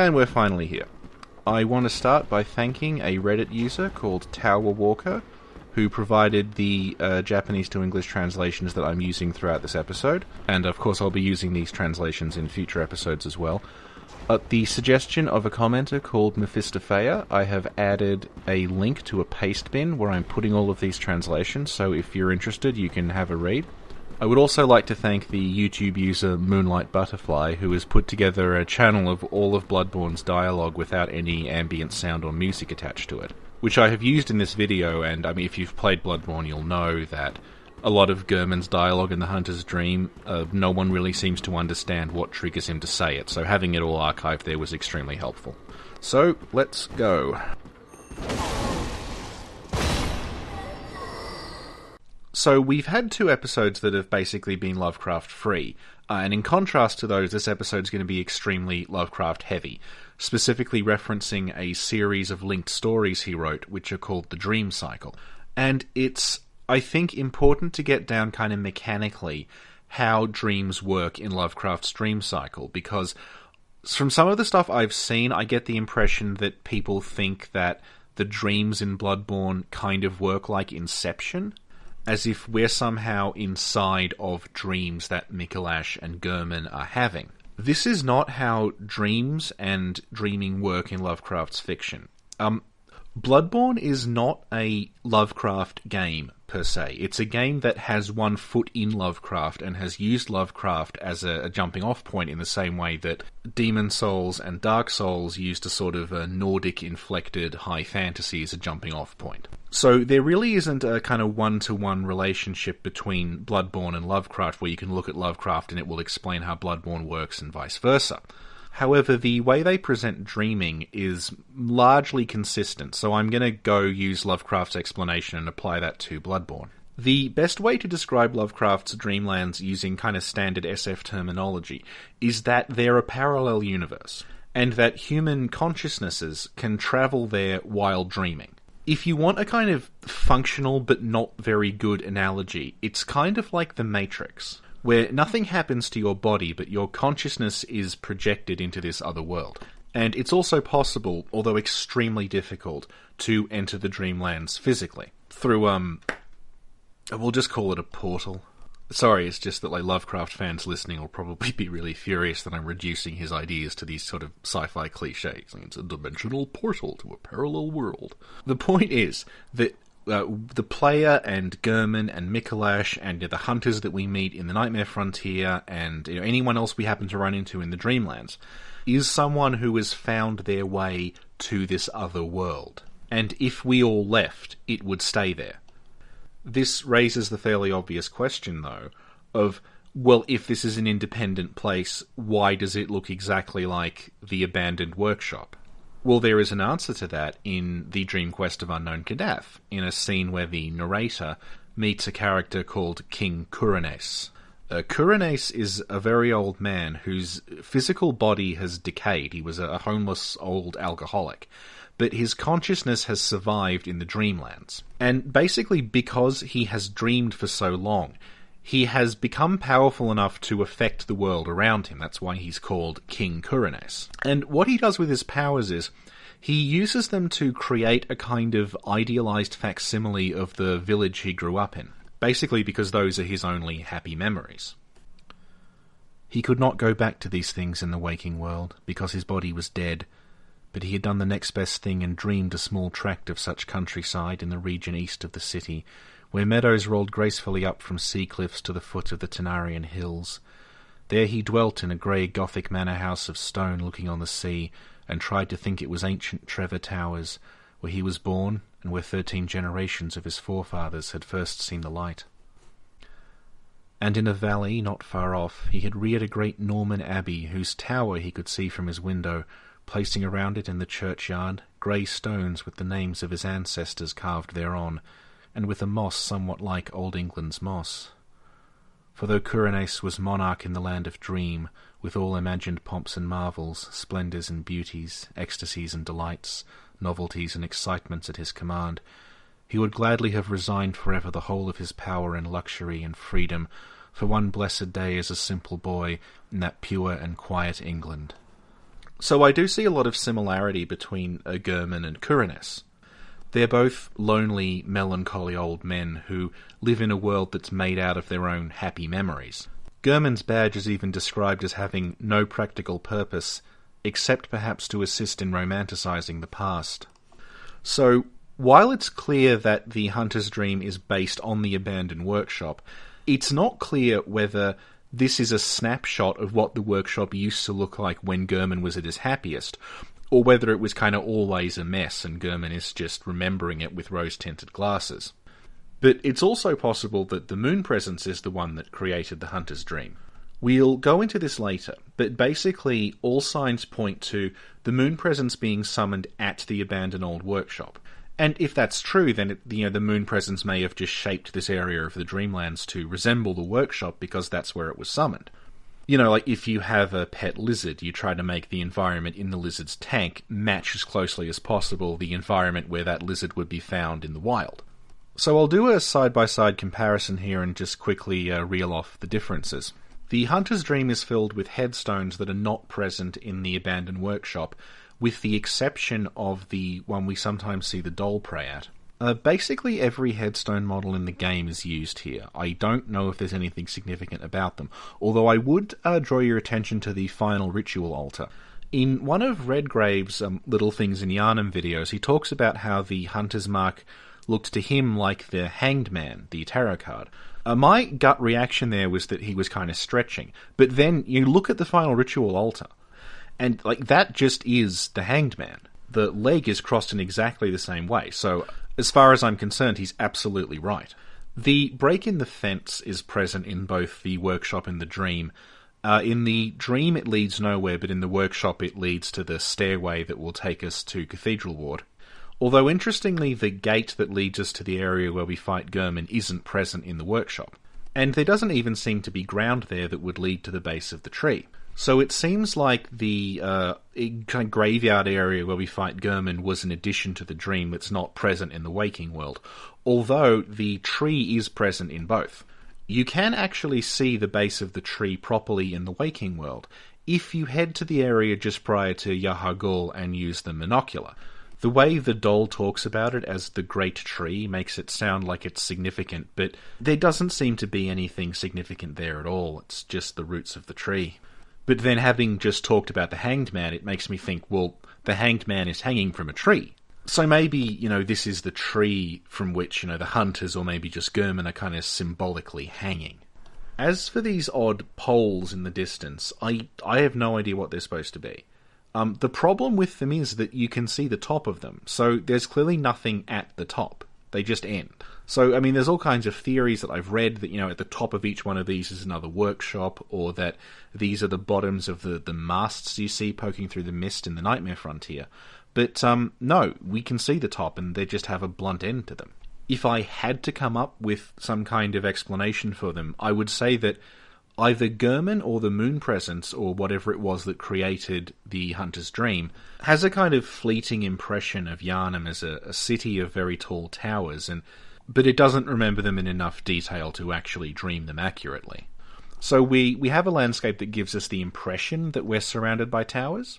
And we're finally here. I want to start by thanking a Reddit user called Tower Walker, who provided the Japanese to English translations that I'm using throughout this episode, and of course I'll be using these translations in future episodes as well. At the suggestion of a commenter called Mephistopheia, I have added a link to a paste bin where I'm putting all of these translations, so if you're interested you can have a read. I would also like to thank the YouTube user Moonlight Butterfly, who has put together a channel of all of Bloodborne's dialogue without any ambient sound or music attached to it, which I have used in this video, and I mean, if you've played Bloodborne you'll know that a lot of Gehrman's dialogue in The Hunter's Dream, no one really seems to understand what triggers him to say it, so having it all archived there was extremely helpful. So, let's go. So we've had 2 episodes that have basically been Lovecraft-free, and in contrast to those, this episode's going to be extremely Lovecraft-heavy, specifically referencing a series of linked stories he wrote, which are called the Dream Cycle. And it's, I think, important to get down kind of mechanically how dreams work in Lovecraft's Dream Cycle, because from some of the stuff I've seen, I get the impression that people think that the dreams in Bloodborne kind of work like Inception, as if we're somehow inside of dreams that Micolash and Gehrman are having. This is not how dreams and dreaming work in Lovecraft's fiction. Bloodborne is not a Lovecraft game, per se. It's a game that has one foot in Lovecraft and has used Lovecraft as a jumping-off point in the same way that Demon Souls and Dark Souls used a sort of a Nordic-inflected high fantasy as a jumping-off point. So there really isn't a kind of one-to-one relationship between Bloodborne and Lovecraft where you can look at Lovecraft and it will explain how Bloodborne works and vice versa. However, the way they present dreaming is largely consistent, so I'm going to go use Lovecraft's explanation and apply that to Bloodborne. The best way to describe Lovecraft's dreamlands using kind of standard SF terminology is that they're a parallel universe, and that human consciousnesses can travel there while dreaming. If you want a kind of functional but not very good analogy, it's kind of like the Matrix, where nothing happens to your body, but your consciousness is projected into this other world. And it's also possible, although extremely difficult, to enter the dreamlands physically. Through, we'll just call it a portal. Sorry, it's just that like Lovecraft fans listening will probably be really furious that I'm reducing his ideas to these sort of sci-fi cliches. It's a dimensional portal to a parallel world. The point is that the player and Gehrman and Micolash and the hunters that we meet in the Nightmare Frontier and anyone else we happen to run into in the Dreamlands is someone who has found their way to this other world. And if we all left, it would stay there. This raises the fairly obvious question, though, of, well, if this is an independent place, why does it look exactly like the abandoned workshop? Well, there is an answer to that in The Dream Quest of Unknown Kadath, in a scene where the narrator meets a character called King Kuranes. Kuranes is a very old man whose physical body has decayed. He was a homeless old alcoholic, but his consciousness has survived in the Dreamlands. And basically because he has dreamed for so long, he has become powerful enough to affect the world around him. That's why he's called King Kuranes. And what he does with his powers is, he uses them to create a kind of idealized facsimile of the village he grew up in, basically because those are his only happy memories. He could not go back to these things in the waking world, because his body was dead, but he had done the next best thing and dreamed a small tract of such countryside in the region east of the city, where meadows rolled gracefully up from sea cliffs to the foot of the Tenarian hills. There he dwelt in a grey Gothic manor house of stone looking on the sea, and tried to think it was ancient Trevor Towers, where he was born, and where 13 generations of his forefathers had first seen the light. And in a valley not far off he had reared a great Norman abbey, whose tower he could see from his window, placing around it in the churchyard grey stones with the names of his ancestors carved thereon, and with a moss somewhat like Old England's moss. For though Kuranes was monarch in the land of dream, with all imagined pomps and marvels, splendours and beauties, ecstasies and delights, novelties and excitements at his command, he would gladly have resigned forever the whole of his power and luxury and freedom for one blessed day as a simple boy in that pure and quiet England. So I do see a lot of similarity between Gurman and Kuraness. They're both lonely, melancholy old men who live in a world that's made out of their own happy memories. Gurman's badge is even described as having no practical purpose, except perhaps to assist in romanticising the past. So, while it's clear that the Hunter's Dream is based on the abandoned workshop, it's not clear whether this is a snapshot of what the workshop used to look like when Gurman was at his happiest, or whether it was kind of always a mess and Gurman is just remembering it with rose-tinted glasses. But it's also possible that the Moon Presence is the one that created the Hunter's Dream. We'll go into this later, but basically all signs point to the Moon Presence being summoned at the abandoned old workshop. And if that's true, then the Moon Presence may have just shaped this area of the Dreamlands to resemble the workshop because that's where it was summoned. Like if you have a pet lizard, you try to make the environment in the lizard's tank match as closely as possible the environment where that lizard would be found in the wild. So I'll do a side-by-side comparison here and just quickly reel off the differences. The Hunter's Dream is filled with headstones that are not present in the abandoned workshop, with the exception of the one we sometimes see the doll pray at. Basically every headstone model in the game is used here. I don't know if there's anything significant about them, although I would draw your attention to the final ritual altar. In one of Redgrave's Little Things in Yharnam videos, he talks about how the Hunter's Mark looked to him like the Hanged Man, the tarot card. My gut reaction there was that he was kind of stretching, but then you look at the final ritual altar, and that just is the Hanged Man. The leg is crossed in exactly the same way, so as far as I'm concerned, he's absolutely right. The break in the fence is present in both the workshop and the dream. In the dream it leads nowhere, but in the workshop it leads to the stairway that will take us to Cathedral Ward. Although interestingly, the gate that leads us to the area where we fight Gurman isn't present in the workshop. And there doesn't even seem to be ground there that would lead to the base of the tree. So it seems like the kind of graveyard area where we fight Gurman was an addition to the dream that's not present in the waking world, although the tree is present in both. You can actually see the base of the tree properly in the waking world if you head to the area just prior to Yahar'gul and use the monocular. The way the doll talks about it as the Great Tree makes it sound like it's significant, but there doesn't seem to be anything significant there at all. It's just the roots of the tree. But then having just talked about the Hanged Man, it makes me think, well, the Hanged Man is hanging from a tree. So maybe, this is the tree from which, the hunters or maybe just Gurman are kind of symbolically hanging. As for these odd poles in the distance, I have no idea what they're supposed to be. The problem with them is that you can see the top of them, so there's clearly nothing at the top. They just end. So, there's all kinds of theories that I've read that, at the top of each one of these is another workshop, or that these are the bottoms of the masts you see poking through the mist in the Nightmare Frontier. But, no, we can see the top, and they just have a blunt end to them. If I had to come up with some kind of explanation for them, I would say that either Gurman or the Moon Presence, or whatever it was that created the Hunter's Dream, has a kind of fleeting impression of Yharnam as a city of very tall towers, but it doesn't remember them in enough detail to actually dream them accurately. So we have a landscape that gives us the impression that we're surrounded by towers.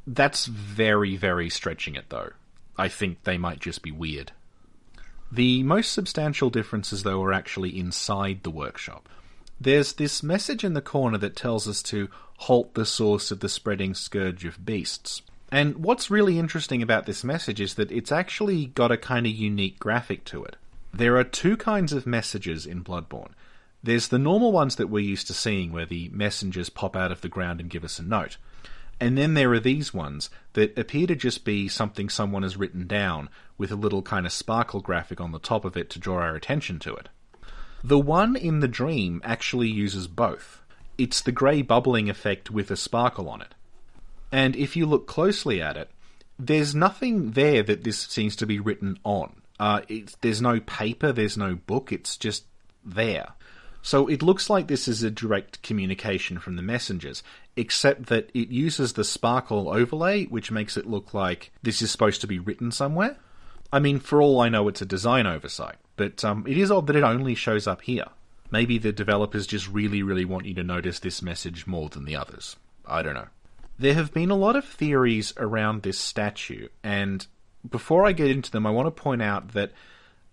That's very, very stretching it, though. I think they might just be weird. The most substantial differences, though, are actually inside the workshop. There's this message in the corner that tells us to halt the source of the spreading scourge of beasts. And what's really interesting about this message is that it's actually got a kind of unique graphic to it. There are two kinds of messages in Bloodborne. There's the normal ones that we're used to seeing, where the messengers pop out of the ground and give us a note. And then there are these ones that appear to just be something someone has written down, with a little kind of sparkle graphic on the top of it to draw our attention to it. The one in the dream actually uses both. It's the grey bubbling effect with a sparkle on it. And if you look closely at it, there's nothing there that this seems to be written on. There's no paper, there's no book, it's just there. So it looks like this is a direct communication from the messengers, except that it uses the sparkle overlay, which makes it look like this is supposed to be written somewhere. For all I know, it's a design oversight, but it is odd that it only shows up here. Maybe the developers just really, really want you to notice this message more than the others. I don't know. There have been a lot of theories around this statue, and before I get into them, I want to point out that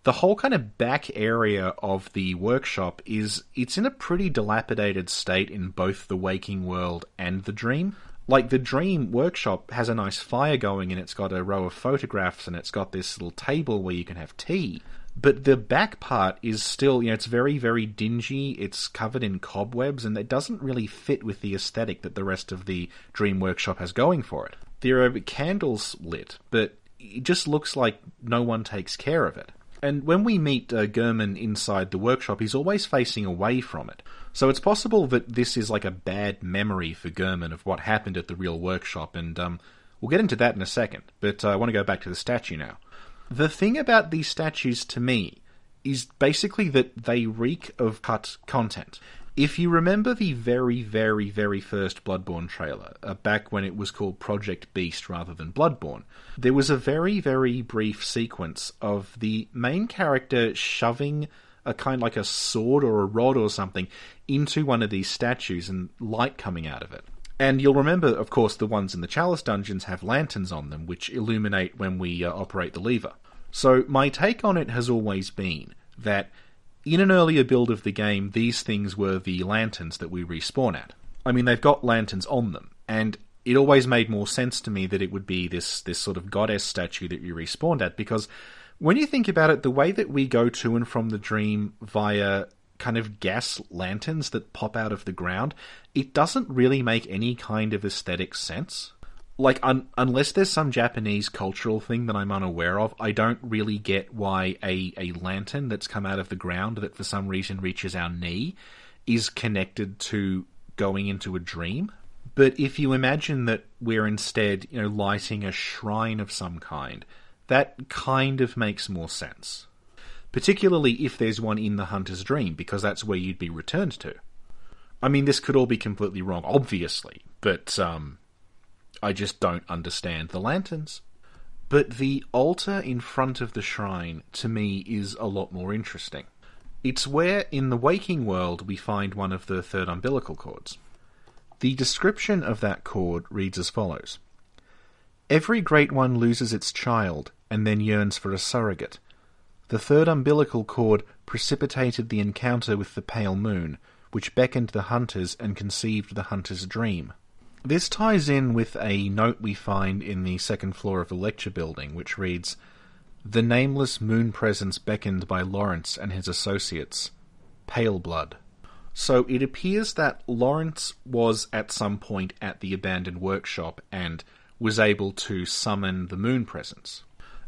the whole kind of back area of the workshop it's in a pretty dilapidated state in both the waking world and the dream. Like, the dream workshop has a nice fire going, and it's got a row of photographs, and it's got this little table where you can have tea. But the back part is still, it's very, very dingy, it's covered in cobwebs, and it doesn't really fit with the aesthetic that the rest of the Dream Workshop has going for it. There are candles lit, but it just looks like no one takes care of it. And when we meet Gurman inside the workshop, he's always facing away from it. So it's possible that this is like a bad memory for Gurman of what happened at the real workshop, and we'll get into that in a second, but I want to go back to the statue now. The thing about these statues to me is basically that they reek of cut content. If you remember the very, very, very first Bloodborne trailer, back when it was called Project Beast rather than Bloodborne, there was a very, very brief sequence of the main character shoving a kind of like a sword or a rod or something into one of these statues and light coming out of it. And you'll remember, of course, the ones in the Chalice dungeons have lanterns on them, which illuminate when we operate the lever. So my take on it has always been that in an earlier build of the game, these things were the lanterns that we respawn at. I mean, they've got lanterns on them, and it always made more sense to me that it would be this sort of goddess statue that you respawned at, because when you think about it, the way that we go to and from the dream via kind of gas lanterns that pop out of the ground, it doesn't really make any kind of aesthetic sense. Like, unless there's some Japanese cultural thing that I'm unaware of, I don't really get why a lantern that's come out of the ground that for some reason reaches our knee is connected to going into a dream. But if you imagine that we're instead, lighting a shrine of some kind, that kind of makes more sense. Particularly if there's one in the Hunter's Dream, because that's where you'd be returned to. I mean, this could all be completely wrong, obviously, but I just don't understand the lanterns. But the altar in front of the shrine, to me, is a lot more interesting. It's where, in the waking world, we find one of the third umbilical cords. The description of that cord reads as follows. Every great one loses its child, and then yearns for a surrogate. The third umbilical cord precipitated the encounter with the pale moon, which beckoned the hunters and conceived the hunter's dream. This ties in with a note we find in the second floor of the lecture building, which reads, The nameless moon presence beckoned by Lawrence and his associates. Pale blood. So it appears that Lawrence was at some point at the abandoned workshop and was able to summon the moon presence.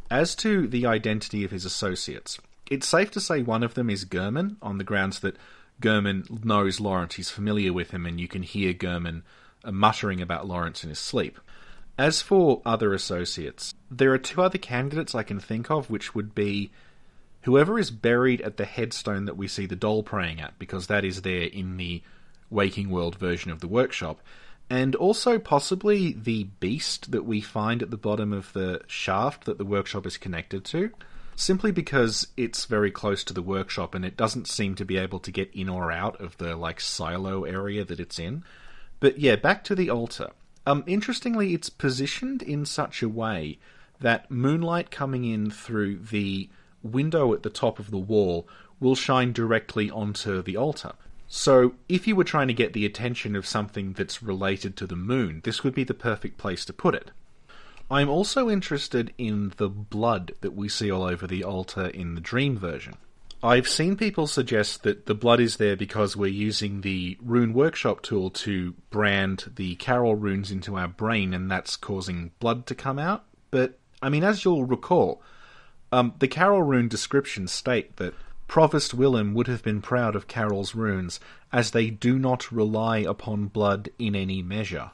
As to the identity of his associates, it's safe to say one of them is Gurman, on the grounds that Gurman knows Lawrence, he's familiar with him, and you can hear Gurman muttering about Lawrence in his sleep. As for other associates, there are two other candidates I can think of, which would be whoever is buried at the headstone that we see the doll praying at, because that is there in the Waking World version of the workshop, and also possibly the beast that we find at the bottom of the shaft that the workshop is connected to, simply because it's very close to the workshop and it doesn't seem to be able to get in or out of the silo area that it's in. But yeah, back to the altar. Interestingly, it's positioned in such a way that moonlight coming in through the window at the top of the wall will shine directly onto the altar. So, if you were trying to get the attention of something that's related to the moon, this would be the perfect place to put it. I'm also interested in the blood that we see all over the altar in the Dream version. I've seen people suggest that the blood is there because we're using the Rune Workshop tool to brand the Carol runes into our brain, and that's causing blood to come out. But, I mean, as you'll recall, the Carol rune descriptions state that Provost Willem would have been proud of Carol's runes, as they do not rely upon blood in any measure.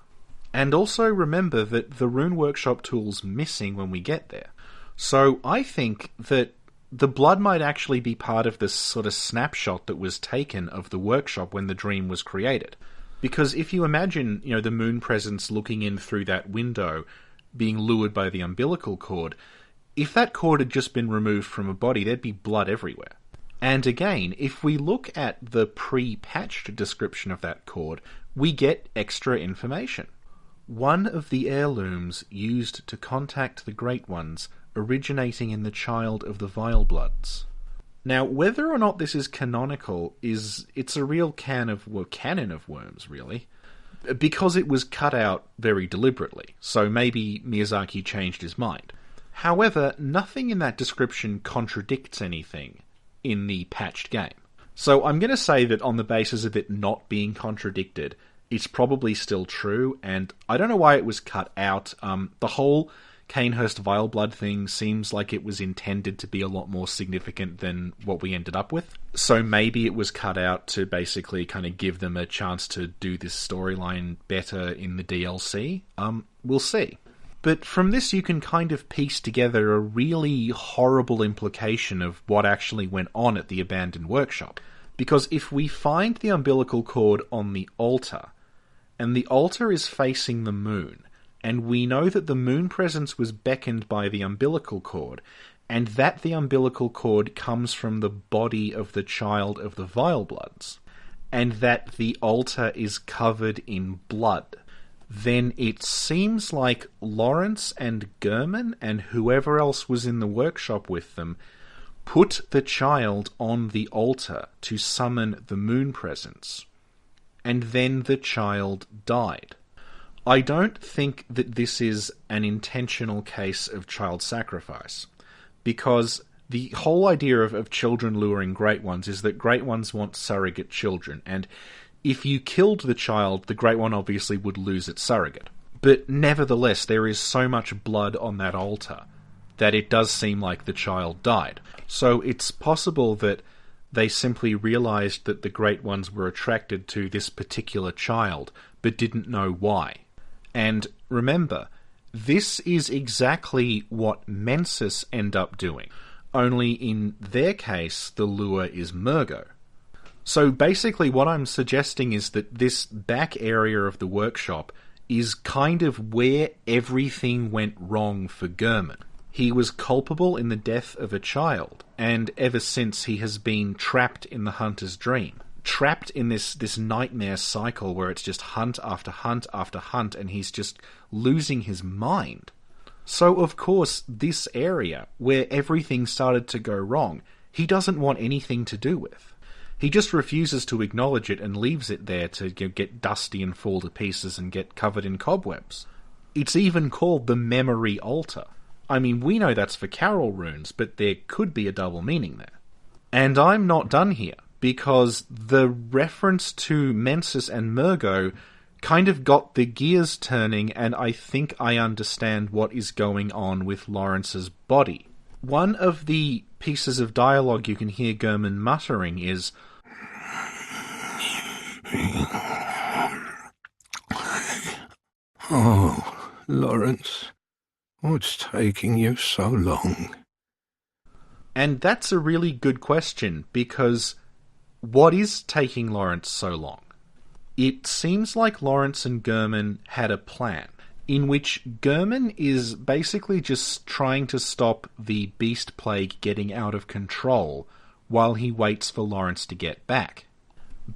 And also remember that the Rune Workshop tool's missing when we get there. So I think that the blood might actually be part of this sort of snapshot that was taken of the workshop when the dream was created. Because if you imagine, the moon presence looking in through that window, being lured by the umbilical cord, if that cord had just been removed from a body, there'd be blood everywhere. And again, if we look at the pre-patched description of that cord, we get extra information. one of the heirlooms used to contact the Great Ones, originating in the child of the Vile Bloods. Now, whether or not this is canonical it's a real canon of worms, really, because it was cut out very deliberately, so maybe Miyazaki changed his mind. However, nothing in that description contradicts anything in the patched game. So I'm going to say that on the basis of it not being contradicted, it's probably still true, and I don't know why it was cut out. The whole Cainhurst Vile Blood thing seems like it was intended to be a lot more significant than what we ended up with. So maybe it was cut out to basically kind of give them a chance to do this storyline better in the DLC. We'll see. But from this you can kind of piece together a really horrible implication of what actually went on at the abandoned workshop. Because if we find the umbilical cord on the altar, and the altar is facing the moon, and we know that the moon presence was beckoned by the umbilical cord, and that the umbilical cord comes from the body of the child of the Vile Bloods, and that the altar is covered in blood, then it seems like Lawrence and Gurman and whoever else was in the workshop with them put the child on the altar to summon the moon presence, and then the child died. I don't think that this is an intentional case of child sacrifice, because the whole idea of children luring Great Ones is that Great Ones want surrogate children, and if you killed the child, the Great One obviously would lose its surrogate. But nevertheless, there is so much blood on that altar that it does seem like the child died. So it's possible that they simply realized that the Great Ones were attracted to this particular child, but didn't know why. And remember, this is exactly what Mensis end up doing, only in their case the lure is Murgo. So basically what I'm suggesting is that this back area of the workshop is kind of where everything went wrong for Gurman. He was culpable in the death of a child, and ever since he has been trapped in the hunter's dream. Trapped in this nightmare cycle where it's just hunt after hunt after hunt, and he's just losing his mind. So of course, this area, where everything started to go wrong, he doesn't want anything to do with. He just refuses to acknowledge it and leaves it there to get dusty and fall to pieces and get covered in cobwebs. It's even called the Memory Altar. I mean, we know that's for Carol runes, but there could be a double meaning there. And I'm not done here, because the reference to Mensis and Murgo kind of got the gears turning, and I think I understand what is going on with Lawrence's body. One of the pieces of dialogue you can hear Gurman muttering is, "Oh, Lawrence, what's taking you so long?" And that's a really good question, because what is taking Lawrence so long? It seems like Lawrence and Gurman had a plan, in which Gurman is basically just trying to stop the beast plague getting out of control while he waits for Lawrence to get back.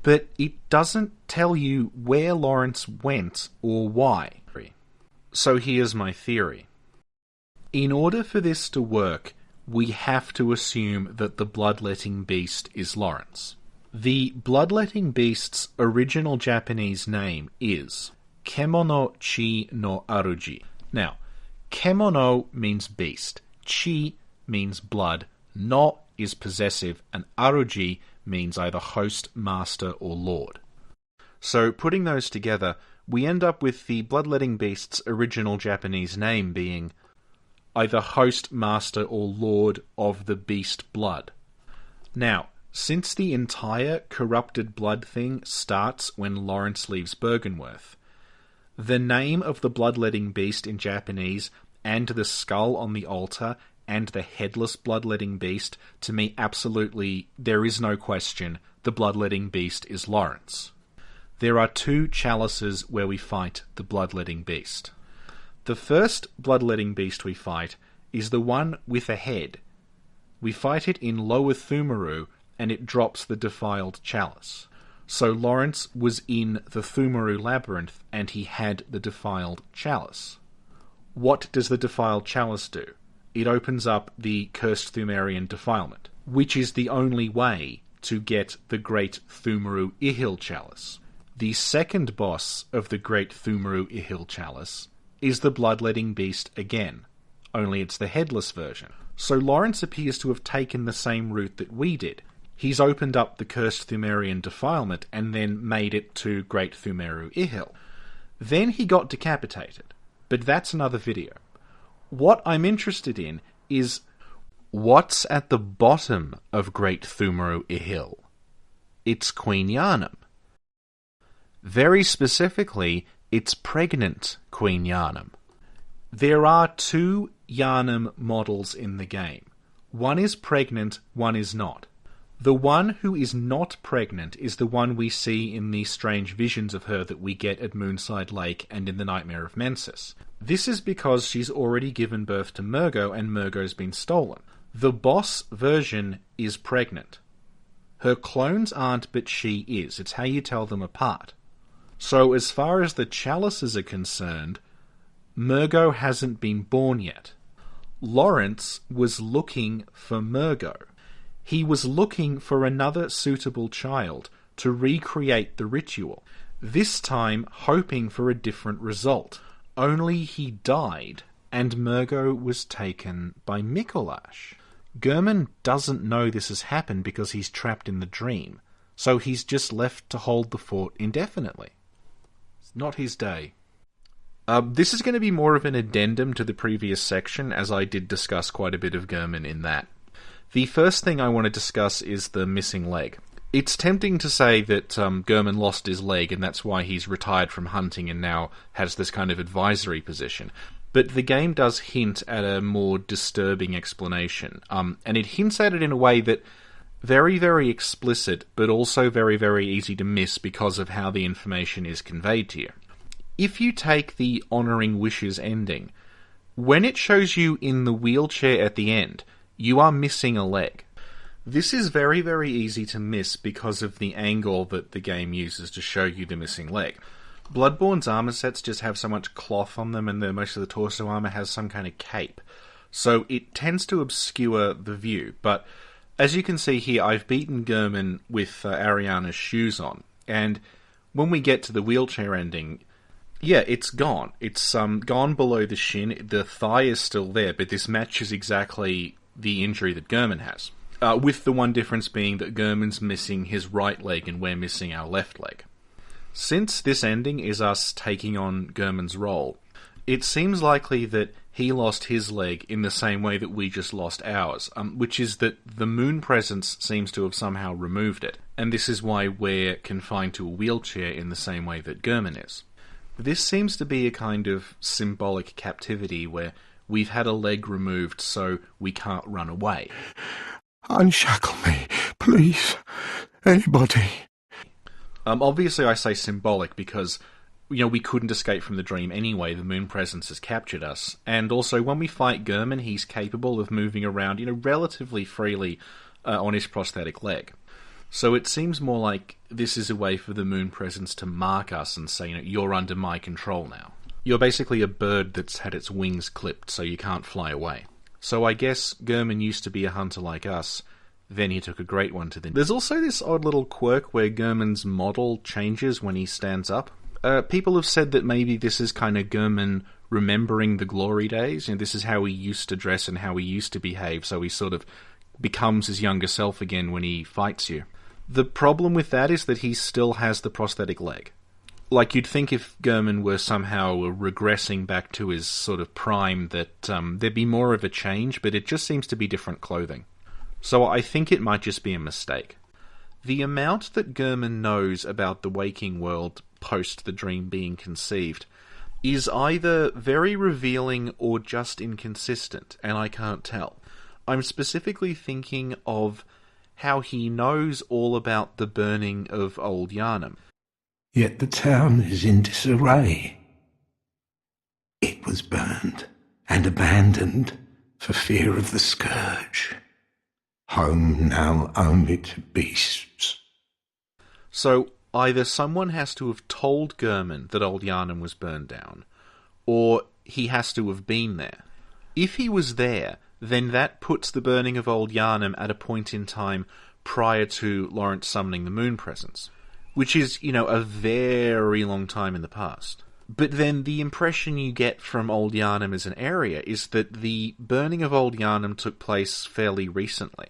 But it doesn't tell you where Lawrence went or why. So here's my theory. In order for this to work, we have to assume that the bloodletting beast is Lawrence. The bloodletting beast's original Japanese name is Kemono Chi no Aruji. Now, Kemono means beast, Chi means blood, No is possessive, and Aruji means either host, master, or lord. So putting those together, we end up with the bloodletting beast's original Japanese name being either host, master, or lord of the beast blood. Now, since the entire corrupted blood thing starts when Lawrence leaves Byrgenwerth, the name of the bloodletting beast in Japanese, and the skull on the altar, and the headless bloodletting beast, to me absolutely, there is no question, the bloodletting beast is Lawrence. There are two chalices where we fight the bloodletting beast. The first bloodletting beast we fight is the one with a head. We fight it in Lower Thumaru, and it drops the defiled chalice. So Lawrence was in the Thumaru Labyrinth, and he had the Defiled Chalice. What does the Defiled Chalice do? It opens up the Cursed Thumerian Defilement, which is the only way to get the Great Thumaru Ihil Chalice. The second boss of the Great Thumaru Ihil Chalice is the Bloodletting Beast again, only it's the headless version. So Lawrence appears to have taken the same route that we did. He's opened up the Cursed Thumerian Defilement and then made it to Great Thumaru Ihil. Then he got decapitated, but that's another video. What I'm interested in is what's at the bottom of Great Thumaru Ihil. It's Queen Yharnam. Very specifically, it's pregnant Queen Yharnam. There are 2 Yharnam models in the game. One is pregnant, one is not. The one who is not pregnant is the one we see in the strange visions of her that we get at Moonside Lake and in the Nightmare of Mensis. This is because she's already given birth to Murgo and Murgo's been stolen. The boss version is pregnant. Her clones aren't, but she is. It's how you tell them apart. So as far as the chalices are concerned, Murgo hasn't been born yet. Lawrence was looking for Murgo. He was looking for another suitable child to recreate the ritual, this time hoping for a different result. Only he died, and Murgo was taken by Mikolash. Gurman doesn't know this has happened because he's trapped in the dream, so he's just left to hold the fort indefinitely. It's not his day. This is going to be more of an addendum to the previous section, as I did discuss quite a bit of Gurman in that. The first thing I want to discuss is the missing leg. It's tempting to say that Gurman lost his leg and that's why he's retired from hunting and now has this kind of advisory position. But the game does hint at a more disturbing explanation. And it hints at it in a way that very, very explicit, but also very, very easy to miss because of how the information is conveyed to you. If you take the Honouring Wishes ending, when it shows you in the wheelchair at the end, you are missing a leg. This is very, very easy to miss because of the angle that the game uses to show you the missing leg. Bloodborne's armor sets just have so much cloth on them, and most of the torso armor has some kind of cape. So it tends to obscure the view, but as you can see here, I've beaten Gurman with Ariana's shoes on, and when we get to the wheelchair ending, yeah, it's gone. It's gone below the shin. The thigh is still there, but this matches exactly the injury that Gurman has. With the one difference being that Gurman's missing his right leg and we're missing our left leg. Since this ending is us taking on Gurman's role, it seems likely that he lost his leg in the same way that we just lost ours, which is that the moon presence seems to have somehow removed it, and this is why we're confined to a wheelchair in the same way that Gurman is. This seems to be a kind of symbolic captivity where we've had a leg removed so we can't run away. Unshackle me, please. Anybody. Obviously I say symbolic because, we couldn't escape from the dream anyway. The moon presence has captured us. And also, when we fight Gurman, he's capable of moving around, relatively freely on his prosthetic leg. So it seems more like this is a way for the moon presence to mark us and say, you're under my control now. You're basically a bird that's had its wings clipped so you can't fly away. So I guess Gurman used to be a hunter like us, then he took a great one to the... There's also this odd little quirk where Gurman's model changes when he stands up. People have said that maybe this is kind of Gurman remembering the glory days, this is how he used to dress and how he used to behave, so he sort of becomes his younger self again when he fights you. The problem with that is that he still has the prosthetic leg. Like, you'd think if Gurman were somehow regressing back to his sort of prime that there'd be more of a change, but it just seems to be different clothing. So I think it might just be a mistake. The amount that Gurman knows about the waking world post the dream being conceived is either very revealing or just inconsistent, and I can't tell. I'm specifically thinking of how he knows all about the burning of Old Yharnam. Yet the town is in disarray. It was burned and abandoned for fear of the scourge. Home now only to beasts. So, either someone has to have told Gurman that Old Yarnum was burned down, or he has to have been there. If he was there, then that puts the burning of Old Yarnum at a point in time prior to Lawrence summoning the Moon Presence, which is, a very long time in the past. But then the impression you get from Old Yarnum as an area is that the burning of Old Yarnum took place fairly recently.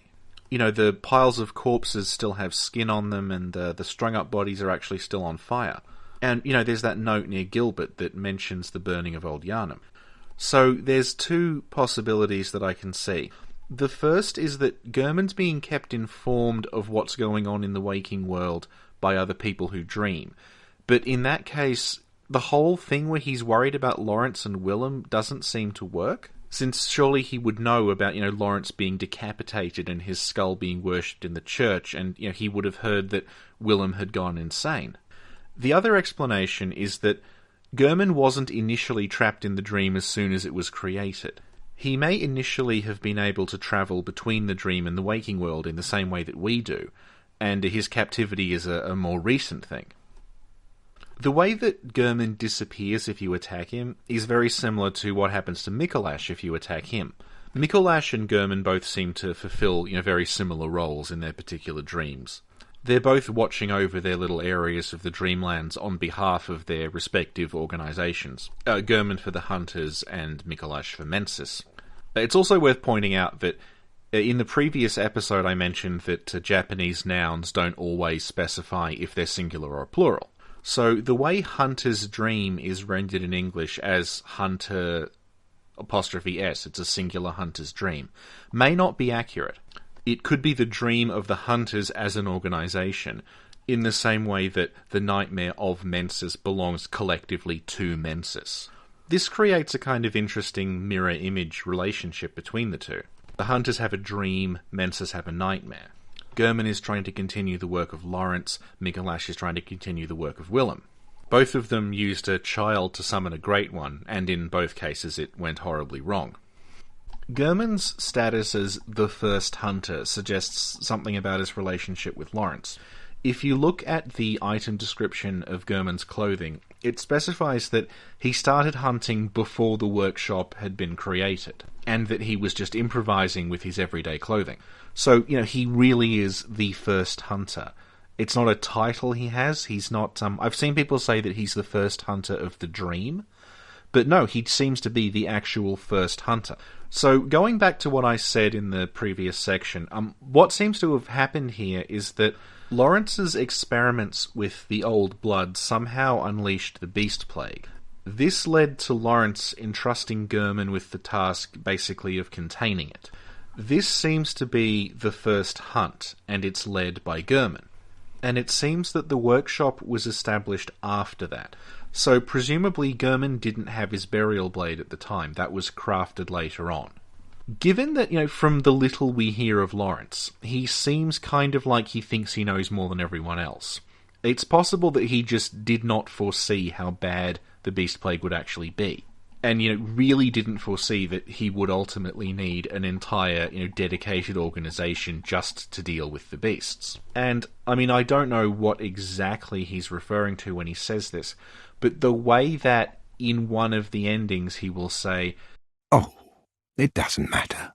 The piles of corpses still have skin on them, and the strung-up bodies are actually still on fire. And, there's that note near Gilbert that mentions the burning of Old Yarnum. So there's two possibilities that I can see. The first is that Gurman's being kept informed of what's going on in the waking world by other people who dream. But in that case, the whole thing where he's worried about Lawrence and Willem doesn't seem to work, since surely he would know about, Lawrence being decapitated and his skull being worshipped in the church, and, he would have heard that Willem had gone insane. The other explanation is that Gurman wasn't initially trapped in the dream as soon as it was created. He may initially have been able to travel between the dream and the waking world in the same way that we do, and his captivity is a more recent thing. The way that Gurman disappears if you attack him is very similar to what happens to Mikolash if you attack him. Mikolash and Gurman both seem to fulfill, very similar roles in their particular dreams. They're both watching over their little areas of the Dreamlands on behalf of their respective organisations. Gurman for the Hunters and Mikolash for Mensis. It's also worth pointing out that in the previous episode I mentioned that Japanese nouns don't always specify if they're singular or plural. So the way Hunter's dream is rendered in English as Hunter '(s), it's a singular Hunter's dream, may not be accurate. It could be the dream of the Hunters as an organisation, in the same way that the nightmare of Mensis belongs collectively to Mensis. This creates a kind of interesting mirror-image relationship between the two. The Hunters have a dream, Mensis have a nightmare. Gurman is trying to continue the work of Lawrence, Mikolash is trying to continue the work of Willem. Both of them used a child to summon a great one, and in both cases it went horribly wrong. Gurman's status as the first hunter suggests something about his relationship with Lawrence. If you look at the item description of Gurman's clothing, it specifies that he started hunting before the workshop had been created, and that he was just improvising with his everyday clothing. So, he really is the first hunter. It's not a title he has, he's not... I've seen people say that he's the first hunter of the dream, but no, he seems to be the actual first hunter. So, going back to what I said in the previous section, what seems to have happened here is that Lawrence's experiments with the old blood somehow unleashed the beast plague. This led to Lawrence entrusting Gurman with the task, basically, of containing it. This seems to be the first hunt, and it's led by Gurman. And it seems that the workshop was established after that. So presumably Gurman didn't have his burial blade at the time. That was crafted later on. Given that, from the little we hear of Lawrence, he seems kind of like he thinks he knows more than everyone else. It's possible that he just did not foresee how bad the Beast Plague would actually be. And, really didn't foresee that he would ultimately need an entire, dedicated organisation just to deal with the beasts. And, I don't know what exactly he's referring to when he says this, but the way that in one of the endings he will say, "Oh, it doesn't matter.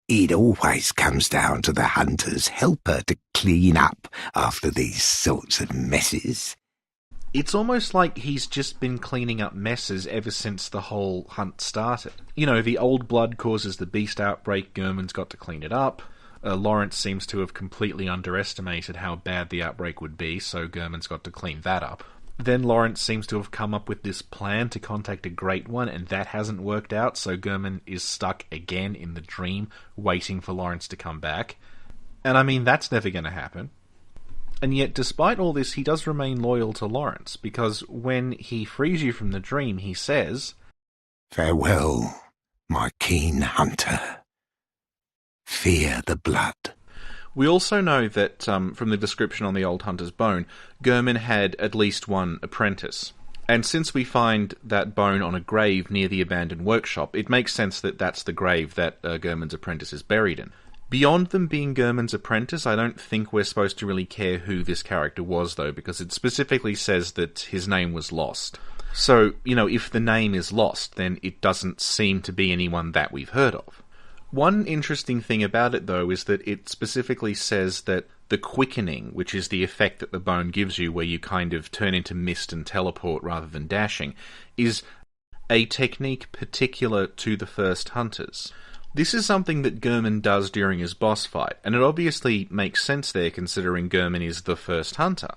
It always comes down to the hunter's helper to clean up after these sorts of messes." It's almost like he's just been cleaning up messes ever since the whole hunt started. The old blood causes the beast outbreak, Gurman's got to clean it up. Lawrence seems to have completely underestimated how bad the outbreak would be, so Gurman's got to clean that up. Then Lawrence seems to have come up with this plan to contact a Great One, and that hasn't worked out, so Gurman is stuck again in the dream, waiting for Lawrence to come back. And that's never going to happen. And yet, despite all this, he does remain loyal to Lawrence, because when he frees you from the dream, he says, "Farewell, my keen hunter. Fear the blood." We also know that, from the description on the Old Hunter's Bone, Gurman had at least one apprentice. And since we find that bone on a grave near the abandoned workshop, it makes sense that that's the grave that Gurman's apprentice is buried in. Beyond them being Gurman's apprentice, I don't think we're supposed to really care who this character was, though, because it specifically says that his name was lost. So, if the name is lost, then it doesn't seem to be anyone that we've heard of. One interesting thing about it, though, is that it specifically says that the quickening, which is the effect that the bone gives you, where you kind of turn into mist and teleport rather than dashing, is a technique particular to the first hunters. This is something that Gurman does during his boss fight, and it obviously makes sense there considering Gurman is the first hunter.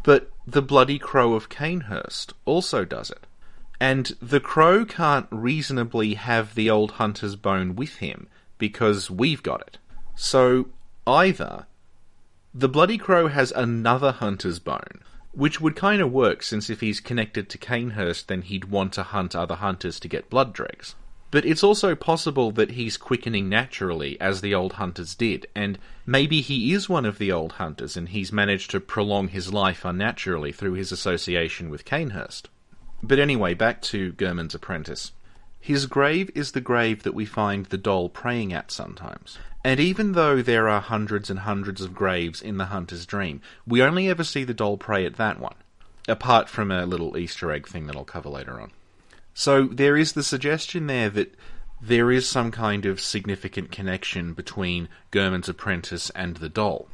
But the Bloody Crow of Canehurst also does it. And the Crow can't reasonably have the old hunter's bone with him, because we've got it. So, either the Bloody Crow has another hunter's bone, which would kind of work, since if he's connected to Canehurst, then he'd want to hunt other hunters to get blood dregs. But it's also possible that he's quickening naturally, as the old hunters did, and maybe he is one of the old hunters and he's managed to prolong his life unnaturally through his association with Canehurst. But anyway, back to Gurman's apprentice. His grave is the grave that we find the doll praying at sometimes. And even though there are hundreds and hundreds of graves in the hunter's dream, we only ever see the doll pray at that one, apart from a little Easter egg thing that I'll cover later on. So there is the suggestion there that there is some kind of significant connection between Gurman's apprentice and the doll.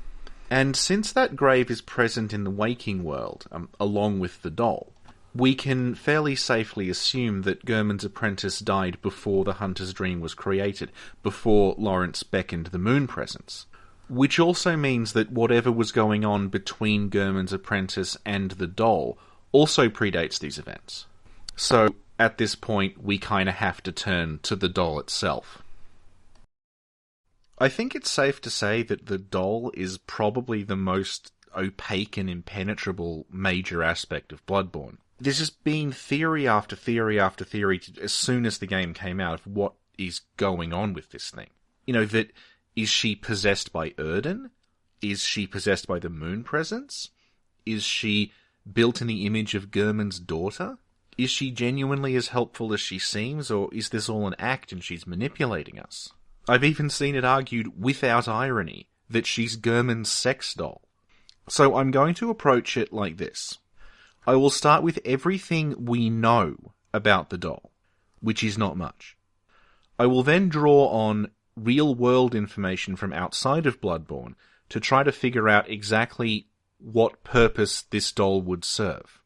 And since that grave is present in the waking world, along with the doll, we can fairly safely assume that Gurman's apprentice died before the hunter's dream was created, before Lawrence beckoned the moon presence. Which also means that whatever was going on between Gurman's apprentice and the doll also predates these events. So, at this point, we kind of have to turn to the doll itself. I think it's safe to say that the doll is probably the most opaque and impenetrable major aspect of Bloodborne. There's just been theory after theory after theory as soon as the game came out of what is going on with this thing. That is she possessed by Erden? Is she possessed by the moon presence? Is she built in the image of Gurman's daughter? Is she genuinely as helpful as she seems, or is this all an act and she's manipulating us? I've even seen it argued, without irony, that she's Gurman's sex doll. So I'm going to approach it like this. I will start with everything we know about the doll, which is not much. I will then draw on real-world information from outside of Bloodborne to try to figure out exactly what purpose this doll would serve.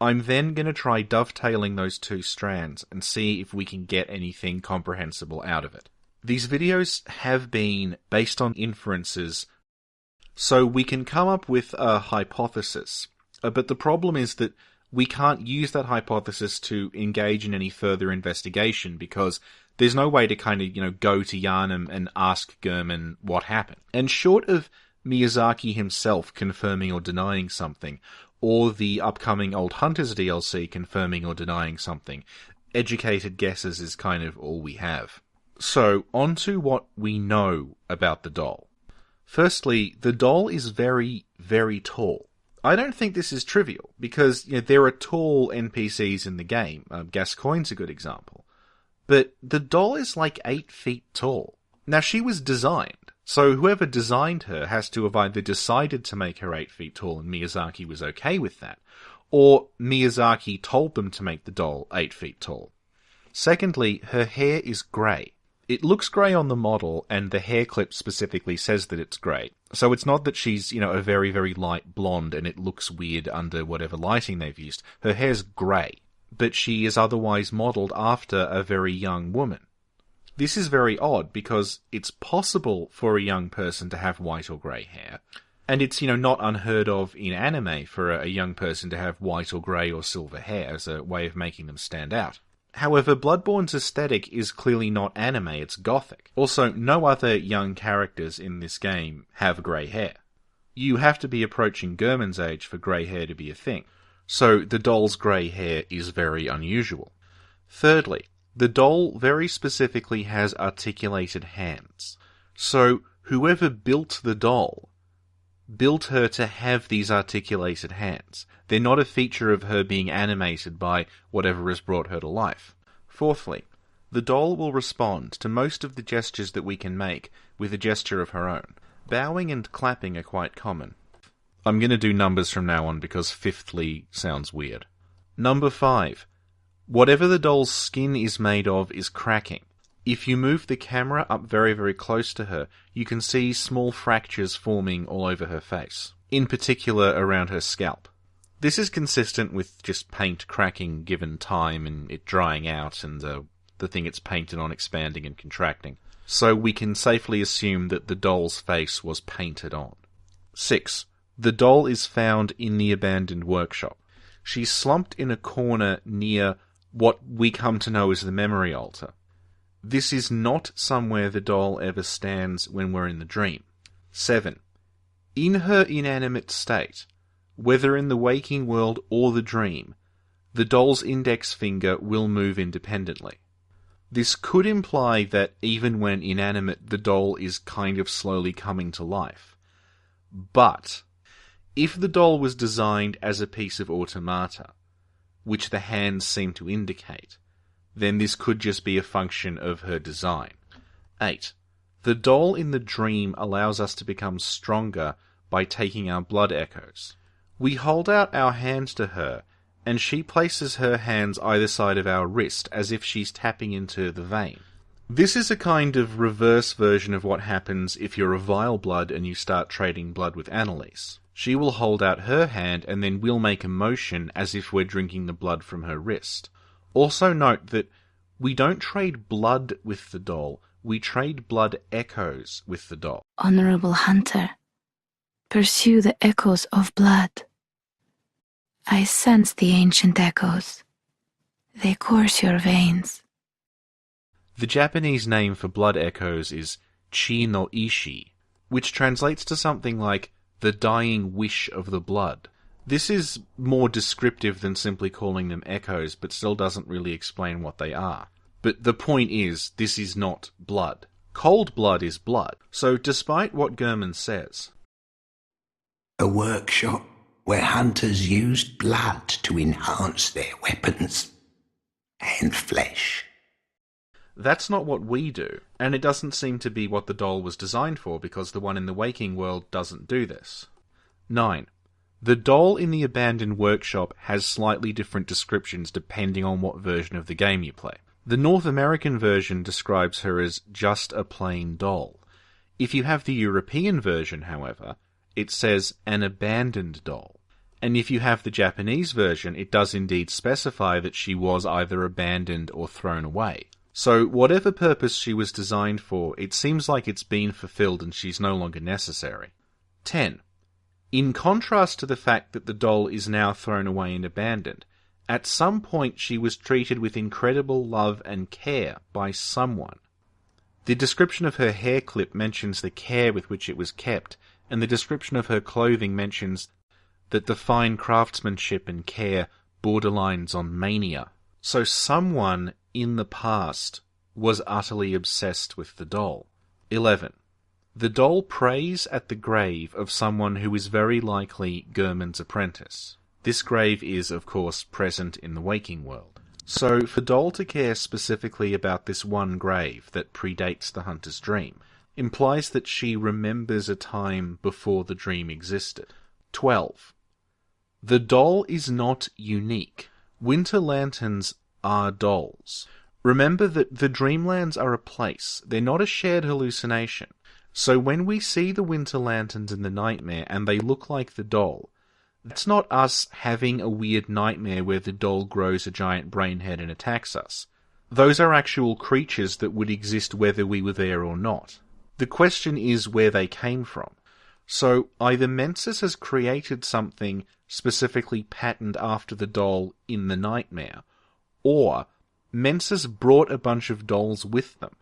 I'm then going to try dovetailing those two strands and see if we can get anything comprehensible out of it. These videos have been based on inferences, so we can come up with a hypothesis. But the problem is that we can't use that hypothesis to engage in any further investigation because there's no way to kind of, go to Yharnam and ask Gurman what happened. And short of Miyazaki himself confirming or denying something, or the upcoming Old Hunters DLC confirming or denying something, educated guesses is kind of all we have. So, on to what we know about the doll. Firstly, the doll is very, very tall. I don't think this is trivial, because there are tall NPCs in the game. Gascoigne's a good example. But the doll is like 8 feet tall. Now, she was designed, so whoever designed her has to have either decided to make her 8 feet tall and Miyazaki was okay with that, or Miyazaki told them to make the doll 8 feet tall. Secondly, her hair is grey. It looks grey on the model, and the hair clip specifically says that it's grey. So it's not that she's, a very, very light blonde and it looks weird under whatever lighting they've used. Her hair's grey, but she is otherwise modelled after a very young woman. This is very odd because it's possible for a young person to have white or grey hair, and it's, not unheard of in anime for a young person to have white or grey or silver hair as a way of making them stand out. However, Bloodborne's aesthetic is clearly not anime, it's gothic. Also, no other young characters in this game have grey hair. You have to be approaching Gurman's age for grey hair to be a thing, so the doll's grey hair is very unusual. Thirdly, the doll very specifically has articulated hands. So, whoever built the doll built her to have these articulated hands. They're not a feature of her being animated by whatever has brought her to life. Fourthly, The doll will respond to most of the gestures that we can make with a gesture of her own. Bowing and clapping are quite common. I'm going to do numbers from now on because fifthly sounds weird. Number 5. Whatever the doll's skin is made of is cracking. If you move the camera up very, very close to her, you can see small fractures forming all over her face, in particular around her scalp. This is consistent with just paint cracking given time and it drying out and the thing it's painted on expanding and contracting. So we can safely assume that the doll's face was painted on. 6. The doll is found in the abandoned workshop. She's slumped in a corner near what we come to know as the memory altar. This is not somewhere the doll ever stands when we're in the dream. 7. In her inanimate state, whether in the waking world or the dream, the doll's index finger will move independently. This could imply that even when inanimate, the doll is kind of slowly coming to life. But if the doll was designed as a piece of automata, which the hands seem to indicate, then this could just be a function of her design. 8. The doll in the dream allows us to become stronger by taking our blood echoes. We hold out our hands to her, and she places her hands either side of our wrist as if she's tapping into the vein. This is a kind of reverse version of what happens if you're a vile blood and you start trading blood with Annalise. She will hold out her hand and then we'll make a motion as if we're drinking the blood from her wrist. Also note that we don't trade blood with the doll, we trade blood echoes with the doll. Honorable Hunter, pursue the echoes of blood. I sense the ancient echoes. They course your veins. The Japanese name for blood echoes is chi no ishi, which translates to something like the dying wish of the blood. This is more descriptive than simply calling them echoes, but still doesn't really explain what they are. But the point is, this is not blood. Cold blood is blood. So despite what Gurman says, A workshop where hunters used blood to enhance their weapons and flesh. That's not what we do, and it doesn't seem to be what the doll was designed for because the one in the waking world doesn't do this. 9. The doll in the abandoned workshop has slightly different descriptions depending on what version of the game you play. The North American version describes her as just a plain doll. If you have the European version, however, it says an abandoned doll. And if you have the Japanese version, it does indeed specify that she was either abandoned or thrown away. So whatever purpose she was designed for, it seems like it's been fulfilled and she's no longer necessary. 10. In contrast to the fact that the doll is now thrown away and abandoned, at some point she was treated with incredible love and care by someone. The description of her hair clip mentions the care with which it was kept, and the description of her clothing mentions that the fine craftsmanship and care borderlines on mania. So someone in the past was utterly obsessed with the doll. 11. The doll prays at the grave of someone who is very likely Gurman's apprentice. This grave is, of course, present in the waking world. So for doll to care specifically about this one grave that predates the hunter's dream implies that she remembers a time before the dream existed. 12. The doll is not unique. Winter lanterns are dolls. Remember that the Dreamlands are a place. They're not a shared hallucination. So when we see the winter lanterns in the nightmare and they look like the doll, that's not us having a weird nightmare where the doll grows a giant brain head and attacks us. Those are actual creatures that would exist whether we were there or not. The question is where they came from. So either Mensis has created something specifically patterned after the doll in the nightmare, or Mensis brought a bunch of dolls with them.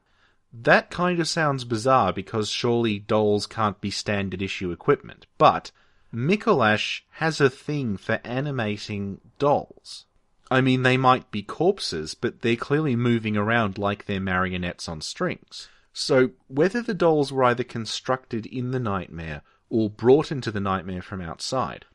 That kind of sounds bizarre because surely dolls can't be standard issue equipment, but Mikolash has a thing for animating dolls. I mean, they might be corpses, but they're clearly moving around like they're marionettes on strings. So whether the dolls were either constructed in the nightmare or brought into the nightmare from outside,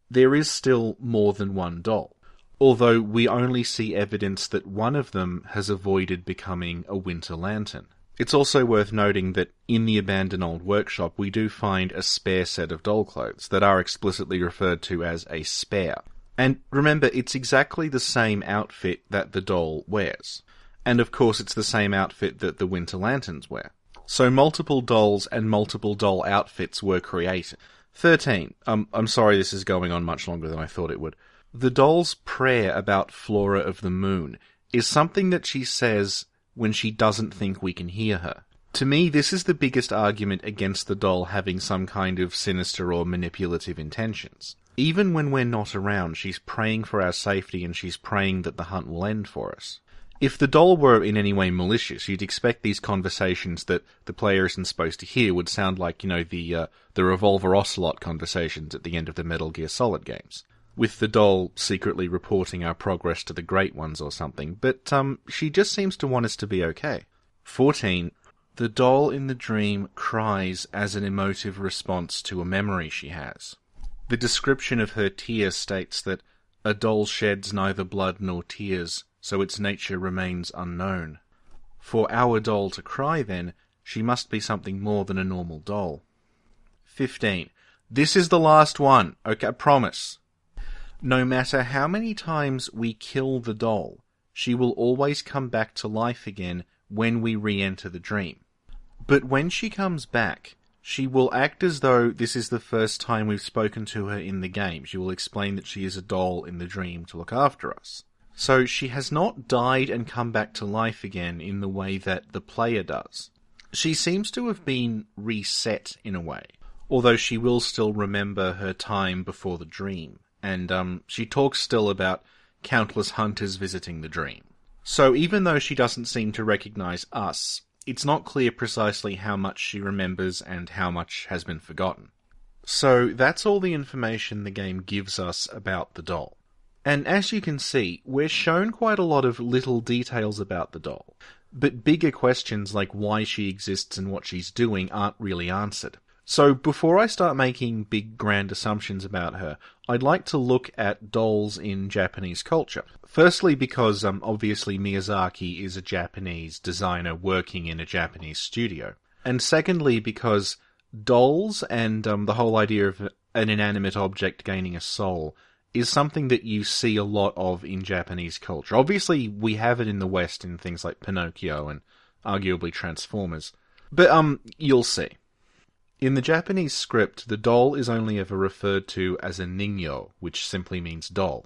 there is still more than one doll. although we only see evidence that one of them has avoided becoming a winter lantern. It's also worth noting that in the abandoned old workshop we do find a spare set of doll clothes that are explicitly referred to as a spare. And remember, it's exactly the same outfit that the doll wears. And of course it's the same outfit that the winter lanterns wear. So multiple dolls and multiple doll outfits were created. 13. I'm sorry this is going on much longer than I thought it would. The doll's prayer about Flora of the Moon is something that she says when she doesn't think we can hear her. To me, this is the biggest argument against the doll having some kind of sinister or manipulative intentions. Even when we're not around, she's praying for our safety and she's praying that the hunt will end for us. If the doll were in any way malicious, you'd expect these conversations that the player isn't supposed to hear would sound like, the Revolver Ocelot conversations at the end of the Metal Gear Solid games, with the doll secretly reporting our progress to the Great Ones or something, but she just seems to want us to be okay. 14. The doll in the dream cries as an emotive response to a memory she has. The description of her tear states that a doll sheds neither blood nor tears, so its nature remains unknown. For our doll to cry, then, she must be something more than a normal doll. 15. This is the last one, okay, I promise. No matter how many times we kill the doll, she will always come back to life again when we re-enter the dream. But when she comes back, she will act as though this is the first time we've spoken to her in the game. She will explain that she is a doll in the dream to look after us. So she has not died and come back to life again in the way that the player does. She seems to have been reset in a way, although she will still remember her time before the dream, and she talks still about countless hunters visiting the dream. So even though she doesn't seem to recognize us, it's not clear precisely how much she remembers and how much has been forgotten. So that's all the information the game gives us about the doll. And as you can see, we're shown quite a lot of little details about the doll, but bigger questions like why she exists and what she's doing aren't really answered. So before I start making big grand assumptions about her, I'd like to look at dolls in Japanese culture. Firstly because obviously Miyazaki is a Japanese designer working in a Japanese studio. And secondly because dolls and the whole idea of an inanimate object gaining a soul is something that you see a lot of in Japanese culture. Obviously, we have it in the West in things like Pinocchio and arguably Transformers. But, you'll see. In the Japanese script, the doll is only ever referred to as a ningyo, which simply means doll.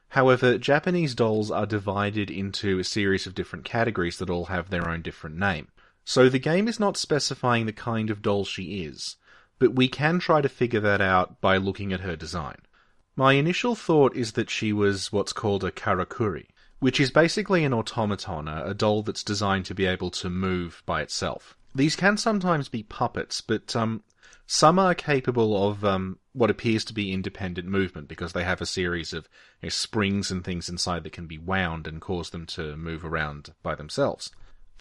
However, Japanese dolls are divided into a series of different categories that all have their own different name. So the game is not specifying the kind of doll she is, but we can try to figure that out by looking at her design. My initial thought is that she was what's called a karakuri, which is basically an automaton, a doll that's designed to be able to move by itself. These can sometimes be puppets, but some are capable of what appears to be independent movement because they have a series of springs and things inside that can be wound and cause them to move around by themselves.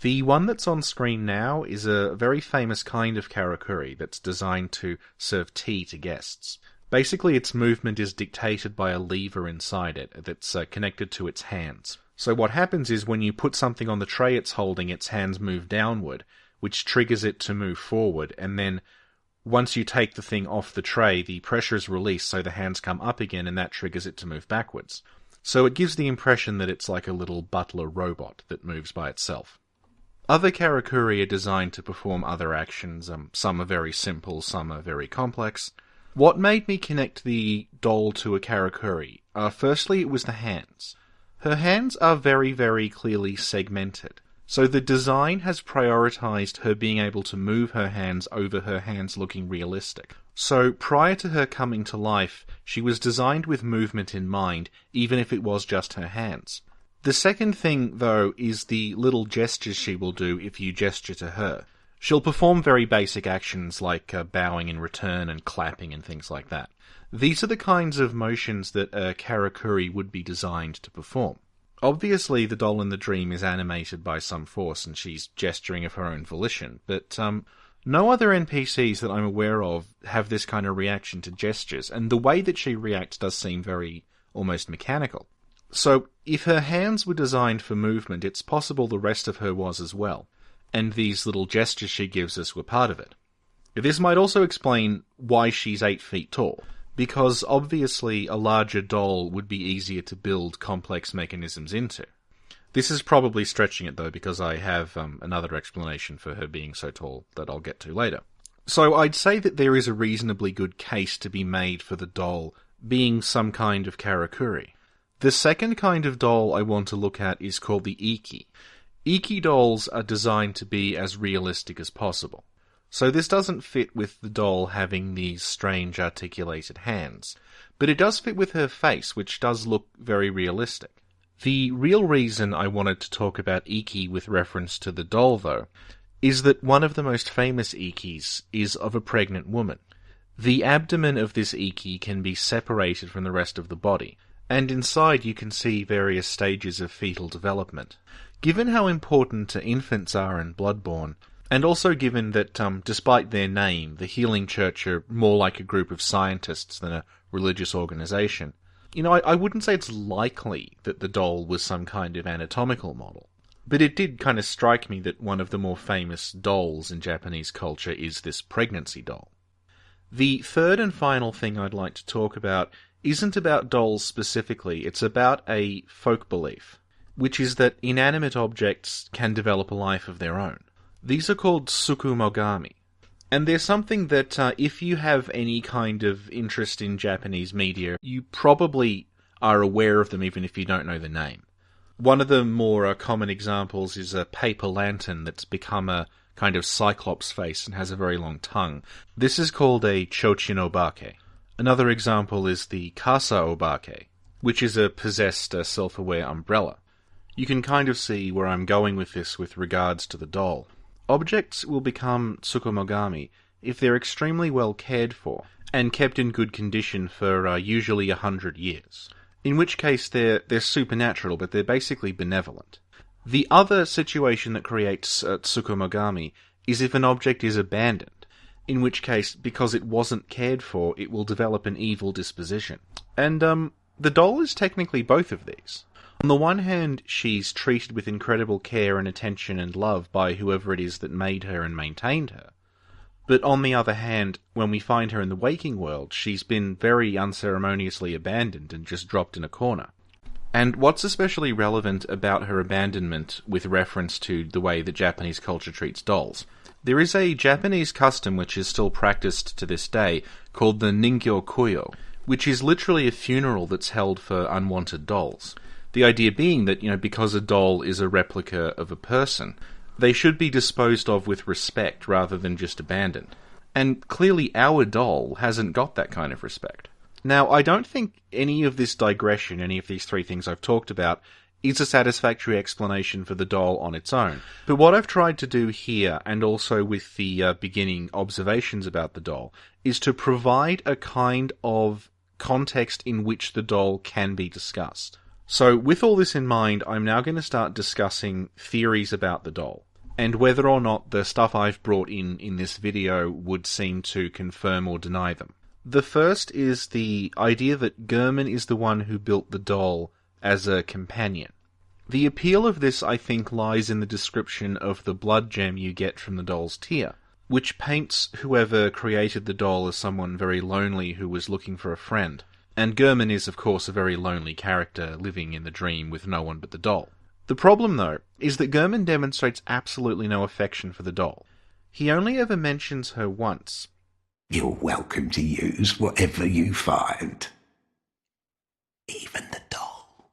The one that's on screen now is a very famous kind of karakuri that's designed to serve tea to guests. Basically, its movement is dictated by a lever inside it that's connected to its hands. So what happens is when you put something on the tray it's holding, its hands move downward, which triggers it to move forward, and then once you take the thing off the tray, the pressure is released so the hands come up again, and that triggers it to move backwards. So it gives the impression that it's like a little butler robot that moves by itself. Other karakuri are designed to perform other actions. Some are very simple, some are very complex. What made me connect the doll to a karakuri? Firstly, it was the hands. Her hands are very, very clearly segmented. So the design has prioritized her being able to move her hands over her hands looking realistic. So prior to her coming to life, she was designed with movement in mind, even if it was just her hands. The second thing, though, is the little gestures she will do if you gesture to her. She'll perform very basic actions like bowing in return and clapping and things like that. These are the kinds of motions that a karakuri would be designed to perform. Obviously, the doll in the dream is animated by some force and she's gesturing of her own volition, but no other NPCs that I'm aware of have this kind of reaction to gestures, and the way that she reacts does seem very almost mechanical. So, if her hands were designed for movement, it's possible the rest of her was as well, and these little gestures she gives us were part of it. This might also explain why she's 8 feet tall, because obviously a larger doll would be easier to build complex mechanisms into. This is probably stretching it though, because I have another explanation for her being so tall that I'll get to later. So I'd say that there is a reasonably good case to be made for the doll being some kind of karakuri. The second kind of doll I want to look at is called the Iki. Iki dolls are designed to be as realistic as possible. So this doesn't fit with the doll having these strange articulated hands, but it does fit with her face, which does look very realistic. The real reason I wanted to talk about Iki with reference to the doll, though, is that one of the most famous Ikis is of a pregnant woman. The abdomen of this Iki can be separated from the rest of the body, and inside you can see various stages of fetal development. Given how important infants are in Bloodborne, and also given that, despite their name, the Healing Church are more like a group of scientists than a religious organization, I wouldn't say it's likely that the doll was some kind of anatomical model. But it did kind of strike me that one of the more famous dolls in Japanese culture is this pregnancy doll. The third and final thing I'd like to talk about isn't about dolls specifically, it's about a folk belief, which is that inanimate objects can develop a life of their own. These are called tsukumogami, and they're something that if you have any kind of interest in Japanese media, you probably are aware of them even if you don't know the name. One of the more common examples is a paper lantern that's become a kind of cyclops face and has a very long tongue. This is called a chochinobake. Another example is the kasa obake, which is a possessed self-aware umbrella. You can kind of see where I'm going with this with regards to the doll. Objects will become tsukumogami if they're extremely well cared for and kept in good condition for usually 100 years. In which case they're supernatural, but they're basically benevolent. The other situation that creates tsukumogami is if an object is abandoned, in which case, because it wasn't cared for, it will develop an evil disposition. And the doll is technically both of these. On the one hand, she's treated with incredible care and attention and love by whoever it is that made her and maintained her. But on the other hand, when we find her in the waking world, she's been very unceremoniously abandoned and just dropped in a corner. And what's especially relevant about her abandonment with reference to the way that Japanese culture treats dolls? There is a Japanese custom which is still practiced to this day called the Ningyo Kuyo, which is literally a funeral that's held for unwanted dolls. The idea being that, because a doll is a replica of a person, they should be disposed of with respect rather than just abandoned. And clearly our doll hasn't got that kind of respect. Now, I don't think any of this digression, any of these three things I've talked about, is a satisfactory explanation for the doll on its own. But what I've tried to do here, and also with the beginning observations about the doll, is to provide a kind of context in which the doll can be discussed. So, with all this in mind, I'm now going to start discussing theories about the doll, and whether or not the stuff I've brought in this video would seem to confirm or deny them. The first is the idea that Gurman is the one who built the doll as a companion. The appeal of this, I think, lies in the description of the blood gem you get from the doll's tear, which paints whoever created the doll as someone very lonely who was looking for a friend. And Gurman is, of course, a very lonely character living in the dream with no one but the doll. The problem, though, is that Gurman demonstrates absolutely no affection for the doll. He only ever mentions her once. You're welcome to use whatever you find. Even the doll,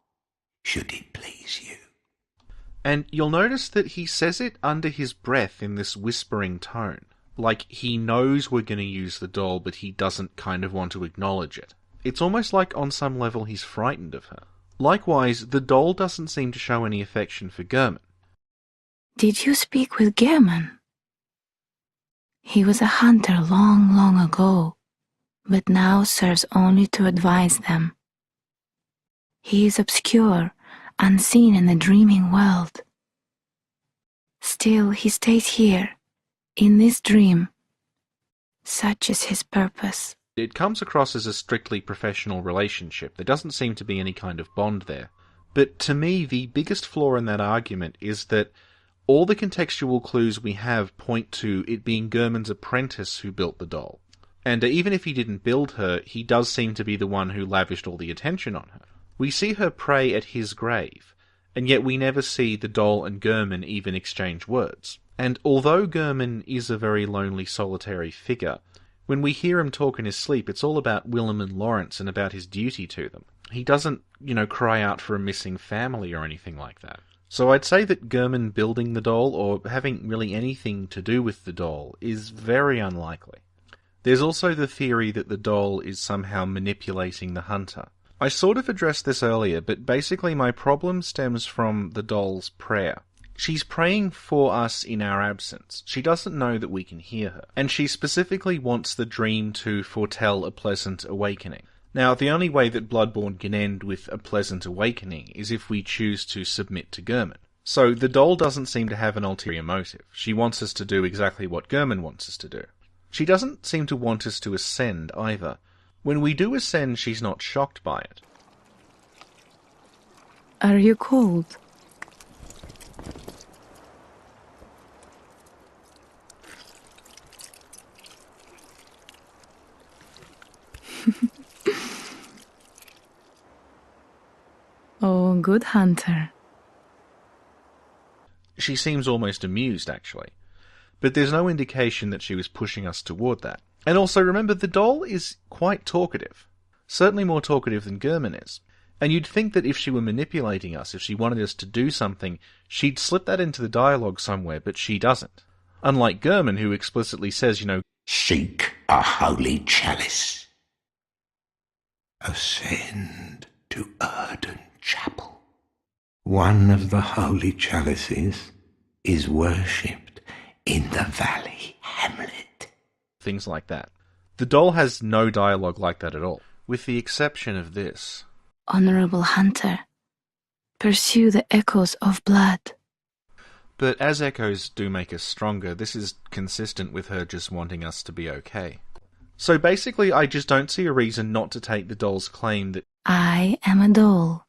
should it please you. And you'll notice that he says it under his breath in this whispering tone. Like he knows we're going to use the doll, but he doesn't kind of want to acknowledge it. It's almost like on some level he's frightened of her. Likewise, the doll doesn't seem to show any affection for Gurman. Did you speak with German? He was a hunter long, long ago, but now serves only to advise them. He is obscure, unseen in the dreaming world. Still, he stays here, in this dream. Such is his purpose. It comes across as a strictly professional relationship. There doesn't seem to be any kind of bond there. But to me, the biggest flaw in that argument is that all the contextual clues we have point to it being Gurman's apprentice who built the doll. And even if he didn't build her, he does seem to be the one who lavished all the attention on her. We see her pray at his grave, and yet we never see the doll and Gurman even exchange words. And although Gurman is a very lonely, solitary figure, when we hear him talk in his sleep, it's all about Willem and Lawrence and about his duty to them. He doesn't, cry out for a missing family or anything like that. So I'd say that Gurman building the doll, or having really anything to do with the doll, is very unlikely. There's also the theory that the doll is somehow manipulating the hunter. I sort of addressed this earlier, but basically my problem stems from the doll's prayer. She's praying for us in our absence. She doesn't know that we can hear her, and she specifically wants the dream to foretell a pleasant awakening. Now, the only way that Bloodborne can end with a pleasant awakening is if we choose to submit to Gurman. So the doll doesn't seem to have an ulterior motive. She wants us to do exactly what Gurman wants us to do. She doesn't seem to want us to ascend either. When we do ascend, she's not shocked by it. Are you cold? Oh, good hunter. She seems almost amused, actually. But there's no indication that she was pushing us toward that. And also, remember, the doll is quite talkative. Certainly more talkative than Gurman is. And you'd think that if she were manipulating us, if she wanted us to do something, she'd slip that into the dialogue somewhere, but she doesn't. Unlike Gurman, who explicitly says, Seek a holy chalice. Ascend to Erden Chapel. One of the holy chalices is worshipped in the Valley Hamlet. Things like that. The doll has no dialogue like that at all, with the exception of this. Honorable hunter, pursue the echoes of blood. But as echoes do make us stronger, this is consistent with her just wanting us to be okay. So basically, I just don't see a reason not to take the doll's claim that I am a doll,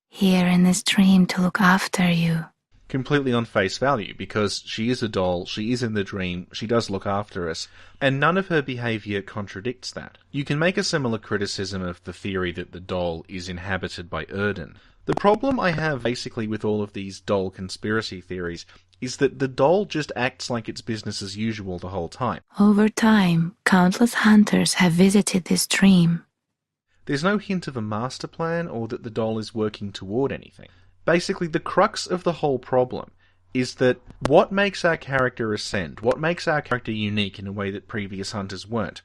here in this dream to look after you. Completely on face value, because she is a doll, she is in the dream, she does look after us, and none of her behaviour contradicts that. You can make a similar criticism of the theory that the doll is inhabited by Erden. The problem I have basically with all of these doll conspiracy theories is that the doll just acts like it's business as usual the whole time. Over time, countless hunters have visited this dream. There's no hint of a master plan or that the doll is working toward anything. Basically, the crux of the whole problem is that what makes our character ascend, what makes our character unique in a way that previous hunters weren't,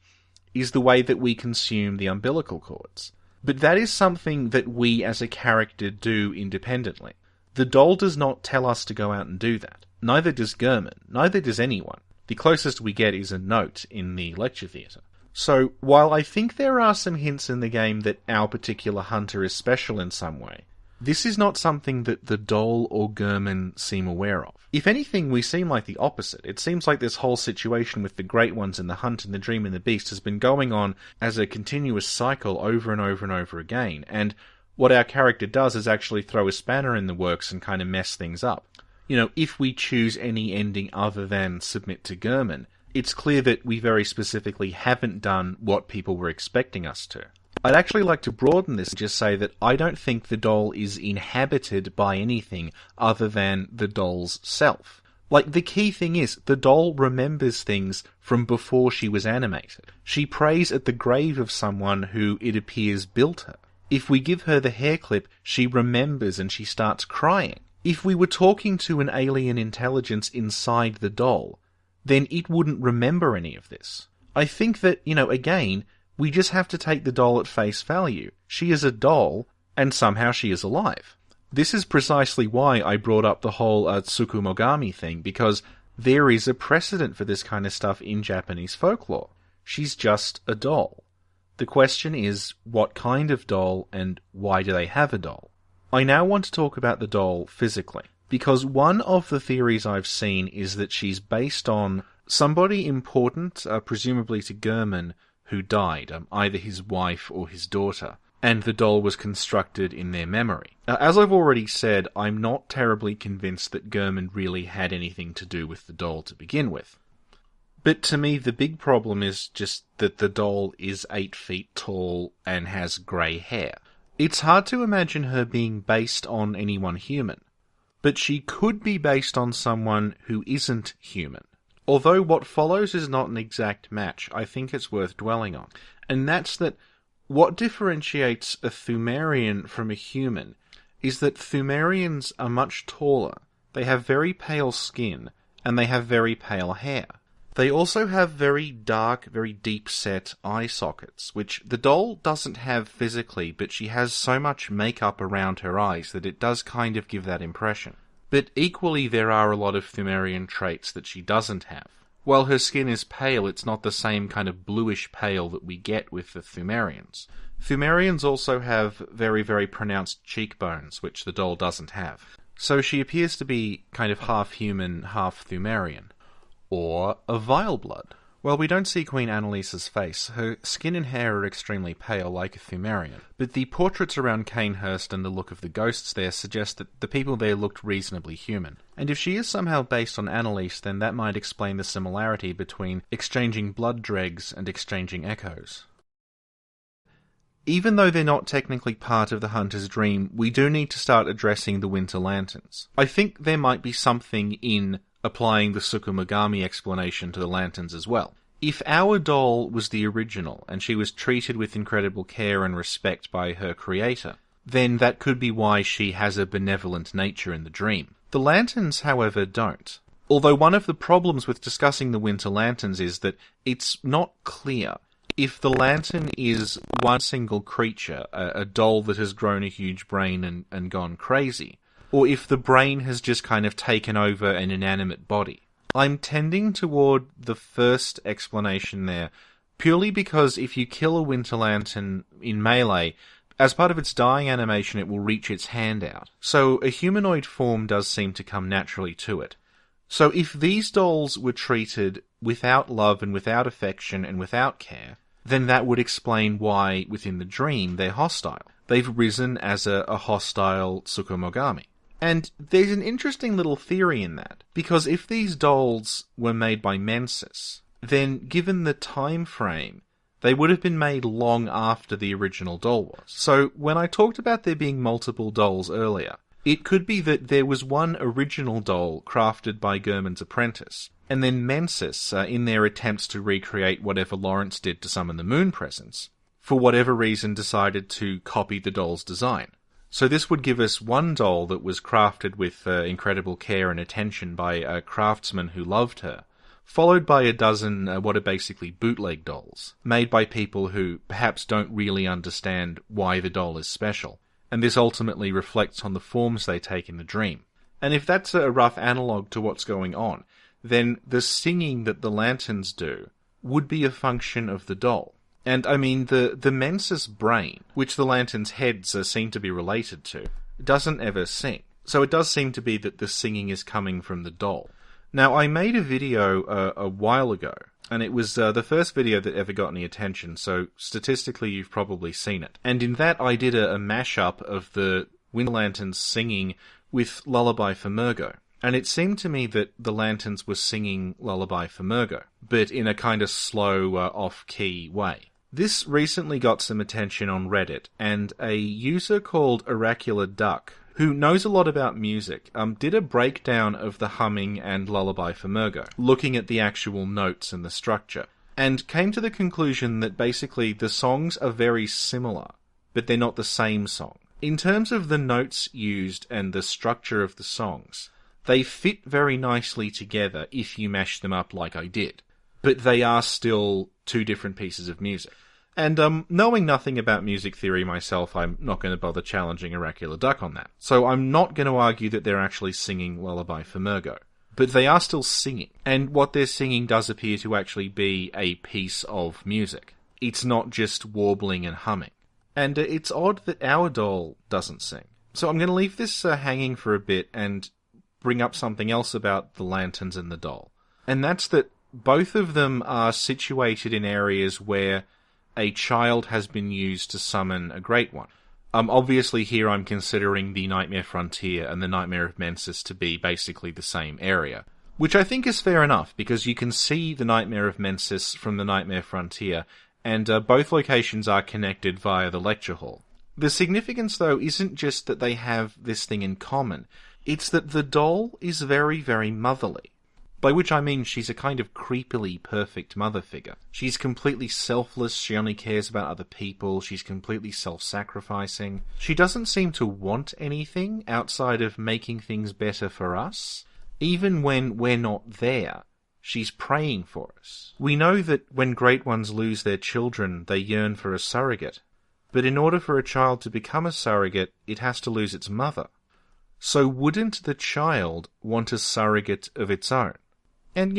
is the way that we consume the umbilical cords. But that is something that we as a character do independently. The doll does not tell us to go out and do that. Neither does Gurman. Neither does anyone. The closest we get is a note in the lecture theatre. So, while I think there are some hints in the game that our particular hunter is special in some way, this is not something that the doll or Gurman seem aware of. If anything, we seem like the opposite. It seems like this whole situation with the Great Ones and the Hunt and the Dream and the Beast has been going on as a continuous cycle over and over and over again, and what our character does is actually throw a spanner in the works and kind of mess things up. If we choose any ending other than submit to Gurman, it's clear that we very specifically haven't done what people were expecting us to. I'd actually like to broaden this and just say that I don't think the doll is inhabited by anything other than the doll's self. The key thing is, the doll remembers things from before she was animated. She prays at the grave of someone who, it appears, built her. If we give her the hair clip, she remembers and she starts crying. If we were talking to an alien intelligence inside the doll, then it wouldn't remember any of this. I think that, again, we just have to take the doll at face value. She is a doll, and somehow she is alive. This is precisely why I brought up the whole Tsukumogami thing, because there is a precedent for this kind of stuff in Japanese folklore. She's just a doll. The question is, what kind of doll, and why do they have a doll? I now want to talk about the doll physically, because one of the theories I've seen is that she's based on somebody important, presumably to Gurman, who died, either his wife or his daughter, and the doll was constructed in their memory. As I've already said, I'm not terribly convinced that Gurman really had anything to do with the doll to begin with. But to me, the big problem is just that the doll is 8 feet tall and has grey hair. It's hard to imagine her being based on anyone human, but she could be based on someone who isn't human. Although what follows is not an exact match, I think it's worth dwelling on. And that's that what differentiates a Pthumerian from a human is that Pthumerians are much taller, they have very pale skin, and they have very pale hair. They also have very dark, very deep-set eye sockets, which the doll doesn't have physically, but she has so much makeup around her eyes that it does kind of give that impression. But equally, there are a lot of Pthumerian traits that she doesn't have. While her skin is pale, it's not the same kind of bluish pale that we get with the Pthumerians. Pthumerians also have very, very pronounced cheekbones, which the doll doesn't have. So she appears to be kind of half human, half Pthumerian. Or a vile blood. Well, we don't see Queen Annalise's face. Her skin and hair are extremely pale, like a Pthumerian. But the portraits around Canehurst and the look of the ghosts there suggest that the people there looked reasonably human. And if she is somehow based on Annalise, then that might explain the similarity between exchanging blood dregs and exchanging echoes. Even though they're not technically part of the Hunter's Dream, we do need to start addressing the Winter Lanterns. I think there might be something in applying the Tsukumogami explanation to the lanterns as well. If our doll was the original, and she was treated with incredible care and respect by her creator, then that could be why she has a benevolent nature in the dream. The lanterns, however, don't. Although one of the problems with discussing the Winter Lanterns is that it's not clear if the lantern is one single creature, a doll that has grown a huge brain and gone crazy, or if the brain has just kind of taken over an inanimate body. I'm tending toward the first explanation there, purely because if you kill a Winter Lantern in melee, as part of its dying animation it will reach its hand out. So a humanoid form does seem to come naturally to it. So if these dolls were treated without love and without affection and without care, then that would explain why, within the dream, they're hostile. They've risen as a hostile Tsukumogami. And there's an interesting little theory in that, because if these dolls were made by Mensis, then given the time frame, they would have been made long after the original doll was. So when I talked about there being multiple dolls earlier, it could be that there was one original doll crafted by Gurman's apprentice, and then Mensis, in their attempts to recreate whatever Lawrence did to summon the moon presence, for whatever reason decided to copy the doll's design. So this would give us one doll that was crafted with incredible care and attention by a craftsman who loved her, followed by a dozen what are basically bootleg dolls, made by people who perhaps don't really understand why the doll is special, and this ultimately reflects on the forms they take in the dream. And if that's a rough analogue to what's going on, then the singing that the lanterns do would be a function of the doll. And, I mean, the Mensis brain, which the lanterns' heads seem to be related to, doesn't ever sing. So it does seem to be that the singing is coming from the doll. Now, I made a video a while ago, and it was the first video that ever got any attention, so statistically you've probably seen it. And in that I did a mashup of the Winter Lanterns singing with Lullaby for Murgo. And it seemed to me that the lanterns were singing Lullaby for Murgo, but in a kind of slow, off-key way. This recently got some attention on Reddit, and a user called Oracular Duck, who knows a lot about music, did a breakdown of the humming and Lullaby for Murgo, looking at the actual notes and the structure, and came to the conclusion that basically the songs are very similar, but they're not the same song. In terms of the notes used and the structure of the songs, they fit very nicely together if you mash them up like I did, but they are still two different pieces of music. And knowing nothing about music theory myself, I'm not going to bother challenging Oracular Duck on that. So I'm not going to argue that they're actually singing Lullaby for Murgo. But they are still singing, and what they're singing does appear to actually be a piece of music. It's not just warbling and humming. And it's odd that our doll doesn't sing. So I'm going to leave this hanging for a bit and bring up something else about the lanterns and the doll. And that's that both of them are situated in areas where a child has been used to summon a great one. Obviously here I'm considering the Nightmare Frontier and the Nightmare of Mensis to be basically the same area, which I think is fair enough, because you can see the Nightmare of Mensis from the Nightmare Frontier, and both locations are connected via the lecture hall. The significance, though, isn't just that they have this thing in common, it's that the doll is very, very motherly. By which I mean she's a kind of creepily perfect mother figure. She's completely selfless, she only cares about other people, she's completely self-sacrificing. She doesn't seem to want anything outside of making things better for us. Even when we're not there, she's praying for us. We know that when great ones lose their children, they yearn for a surrogate. But in order for a child to become a surrogate, it has to lose its mother. So wouldn't the child want a surrogate of its own? And,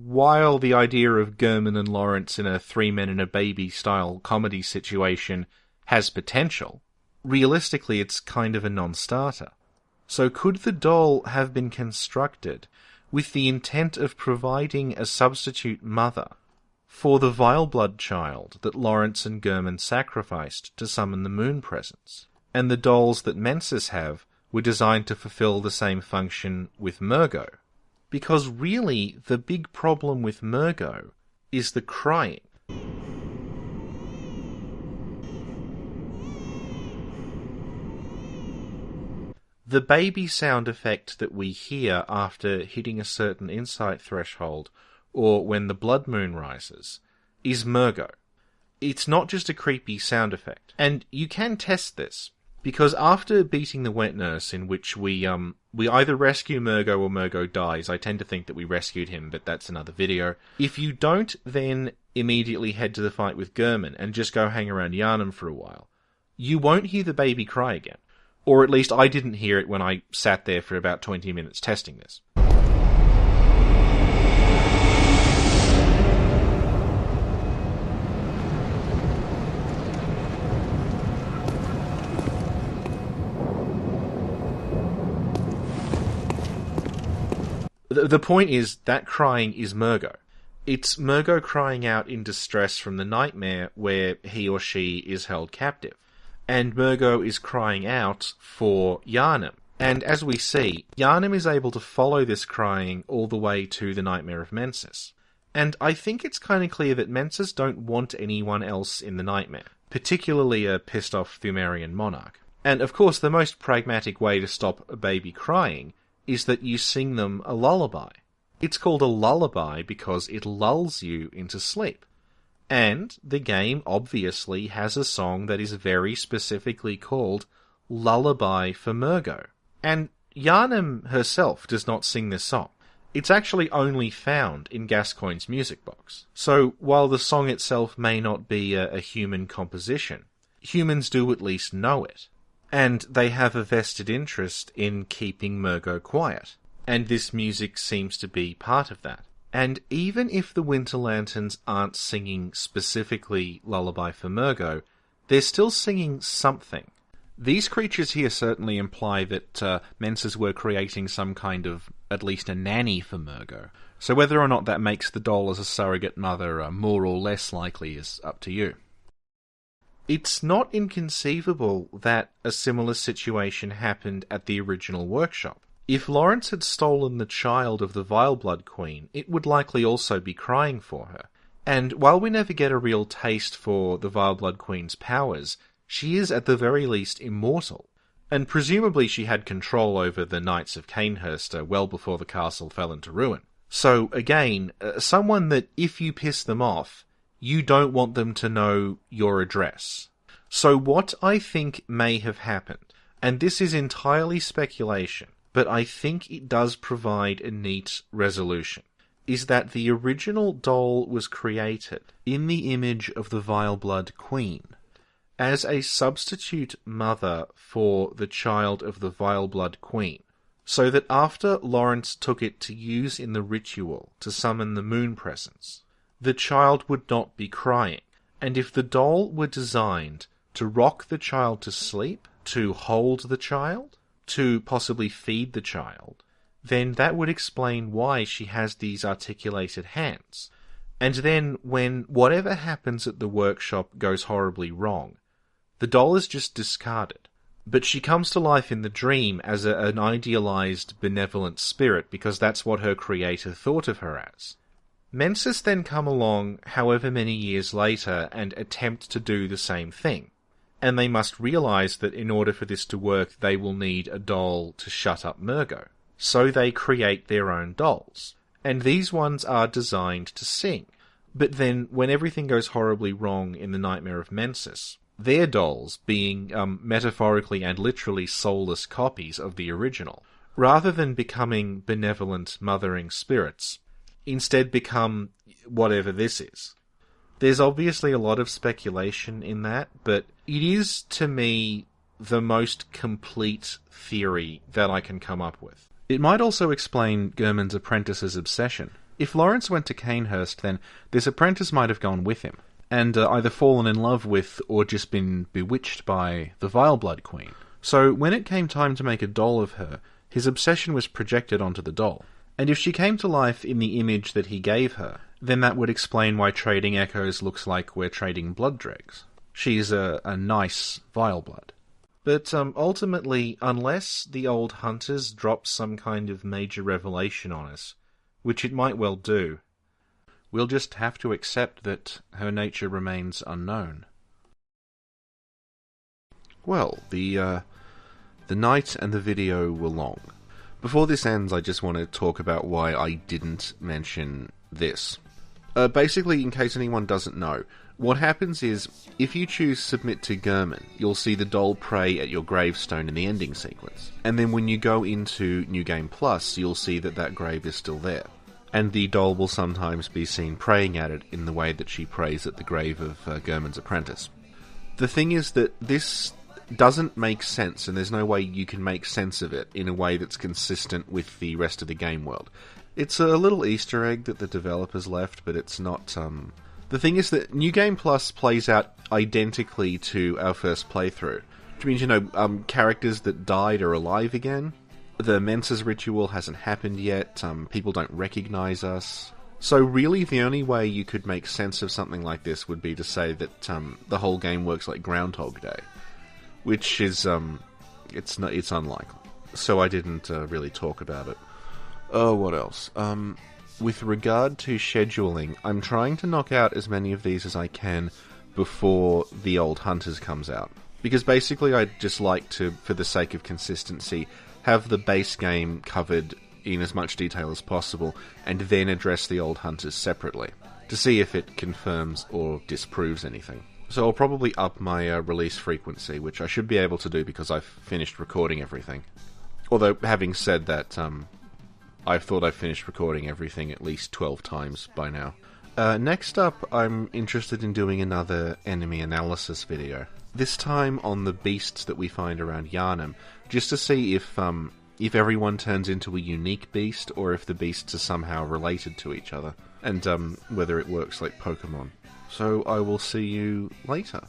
while the idea of Gurman and Lawrence in a 3 Men and a Baby style comedy situation has potential, realistically it's kind of a non-starter. So could the doll have been constructed with the intent of providing a substitute mother for the vile blood child that Lawrence and Gurman sacrificed to summon the moon presence? And the dolls that Mensis have were designed to fulfill the same function with Murgo? Because really, the big problem with Murgo is the crying. The baby sound effect that we hear after hitting a certain insight threshold, or when the blood moon rises, is Murgo. It's not just a creepy sound effect. And you can test this, because after beating the wet nurse, in which we either rescue Murgo or Murgo dies. I tend to think that we rescued him, but that's another video. If you don't then immediately head to the fight with Gurman and just go hang around Yharnam for a while, you won't hear the baby cry again. Or at least I didn't hear it when I sat there for about 20 minutes testing this. The point is, that crying is Murgo. It's Murgo crying out in distress from the nightmare where he or she is held captive. And Murgo is crying out for Yharnam. And as we see, Yharnam is able to follow this crying all the way to the Nightmare of Mensis. And I think it's kind of clear that Mensis don't want anyone else in the nightmare, particularly a pissed-off Thumerian monarch. And of course, the most pragmatic way to stop a baby crying is that you sing them a lullaby. It's called a lullaby because it lulls you into sleep. And the game obviously has a song that is very specifically called Lullaby for Murgo. And Yharnam herself does not sing this song. It's actually only found in Gascoigne's music box. So while the song itself may not be a human composition, humans do at least know it. And they have a vested interest in keeping Murgo quiet. And this music seems to be part of that. And even if the Winter Lanterns aren't singing specifically Lullaby for Murgo, they're still singing something. These creatures here certainly imply that Mensis were creating some kind of, at least a nanny for Murgo. So whether or not that makes the doll as a surrogate mother more or less likely is up to you. It's not inconceivable that a similar situation happened at the original workshop. If Lawrence had stolen the child of the Vile Blood Queen, it would likely also be crying for her. And while we never get a real taste for the Vile Blood Queen's powers, she is at the very least immortal. And presumably she had control over the Knights of Cainhurst well before the castle fell into ruin. So again, someone that if you piss them off, you don't want them to know your address. So what I think may have happened, and this is entirely speculation, but I think it does provide a neat resolution, is that the original doll was created in the image of the Vile Blood Queen as a substitute mother for the child of the Vile Blood Queen, so that after Lawrence took it to use in the ritual to summon the moon presence, the child would not be crying. And if the doll were designed to rock the child to sleep, to hold the child, to possibly feed the child, then that would explain why she has these articulated hands. And then when whatever happens at the workshop goes horribly wrong, The doll is just discarded. But she comes to life in the dream as an idealized, benevolent spirit because that's what her creator thought of her as. Mensis then come along however many years later and attempt to do the same thing. And they must realize that in order for this to work, they will need a doll to shut up Murgo. So they create their own dolls. And these ones are designed to sing. But then, when everything goes horribly wrong in the Nightmare of Mensis, their dolls, being metaphorically and literally soulless copies of the original, rather than becoming benevolent, mothering spirits, instead become whatever this is. There's obviously a lot of speculation in that, but it is, to me, the most complete theory that I can come up with. It might also explain Gurman's apprentice's obsession. If Lawrence went to Canehurst, then this apprentice might have gone with him, and either fallen in love with or just been bewitched by the Vileblood Queen. So when it came time to make a doll of her, his obsession was projected onto the doll. And if she came to life in the image that he gave her, then that would explain why Trading Echoes looks like we're trading blood dregs. She's a nice Vileblood. But ultimately, unless the old hunters drop some kind of major revelation on us, which it might well do, we'll just have to accept that her nature remains unknown. Well, the night and the video were long. Before this ends, I just want to talk about why I didn't mention this. Basically, in case anyone doesn't know, what happens is, if you choose Submit to Gurman, you'll see the doll pray at your gravestone in the ending sequence. And then when you go into New Game Plus, you'll see that that grave is still there. And the doll will sometimes be seen praying at it in the way that she prays at the grave of Gurman's apprentice. The thing is that this doesn't make sense, and there's no way you can make sense of it in a way that's consistent with the rest of the game world. It's a little Easter egg that the developers left, but it's not... The thing is that New Game Plus plays out identically to our first playthrough. Which means, characters that died are alive again. The Menses ritual hasn't happened yet. People don't recognize us. So really, the only way you could make sense of something like this would be to say that the whole game works like Groundhog Day. Which is, it's unlikely. So I didn't really talk about it. Oh, what else? With regard to scheduling, I'm trying to knock out as many of these as I can before The Old Hunters comes out. Because basically I'd just like to, for the sake of consistency, have the base game covered in as much detail as possible, and then address The Old Hunters separately, to see if it confirms or disproves anything. So I'll probably up my release frequency, which I should be able to do because I've finished recording everything. Although, having said that, I've thought I've finished recording everything at least 12 times by now. Next up, I'm interested in doing another enemy analysis video. This time on the beasts that we find around Yharnam, just to see if everyone turns into a unique beast, or if the beasts are somehow related to each other, and whether it works like Pokemon. So I will see you later.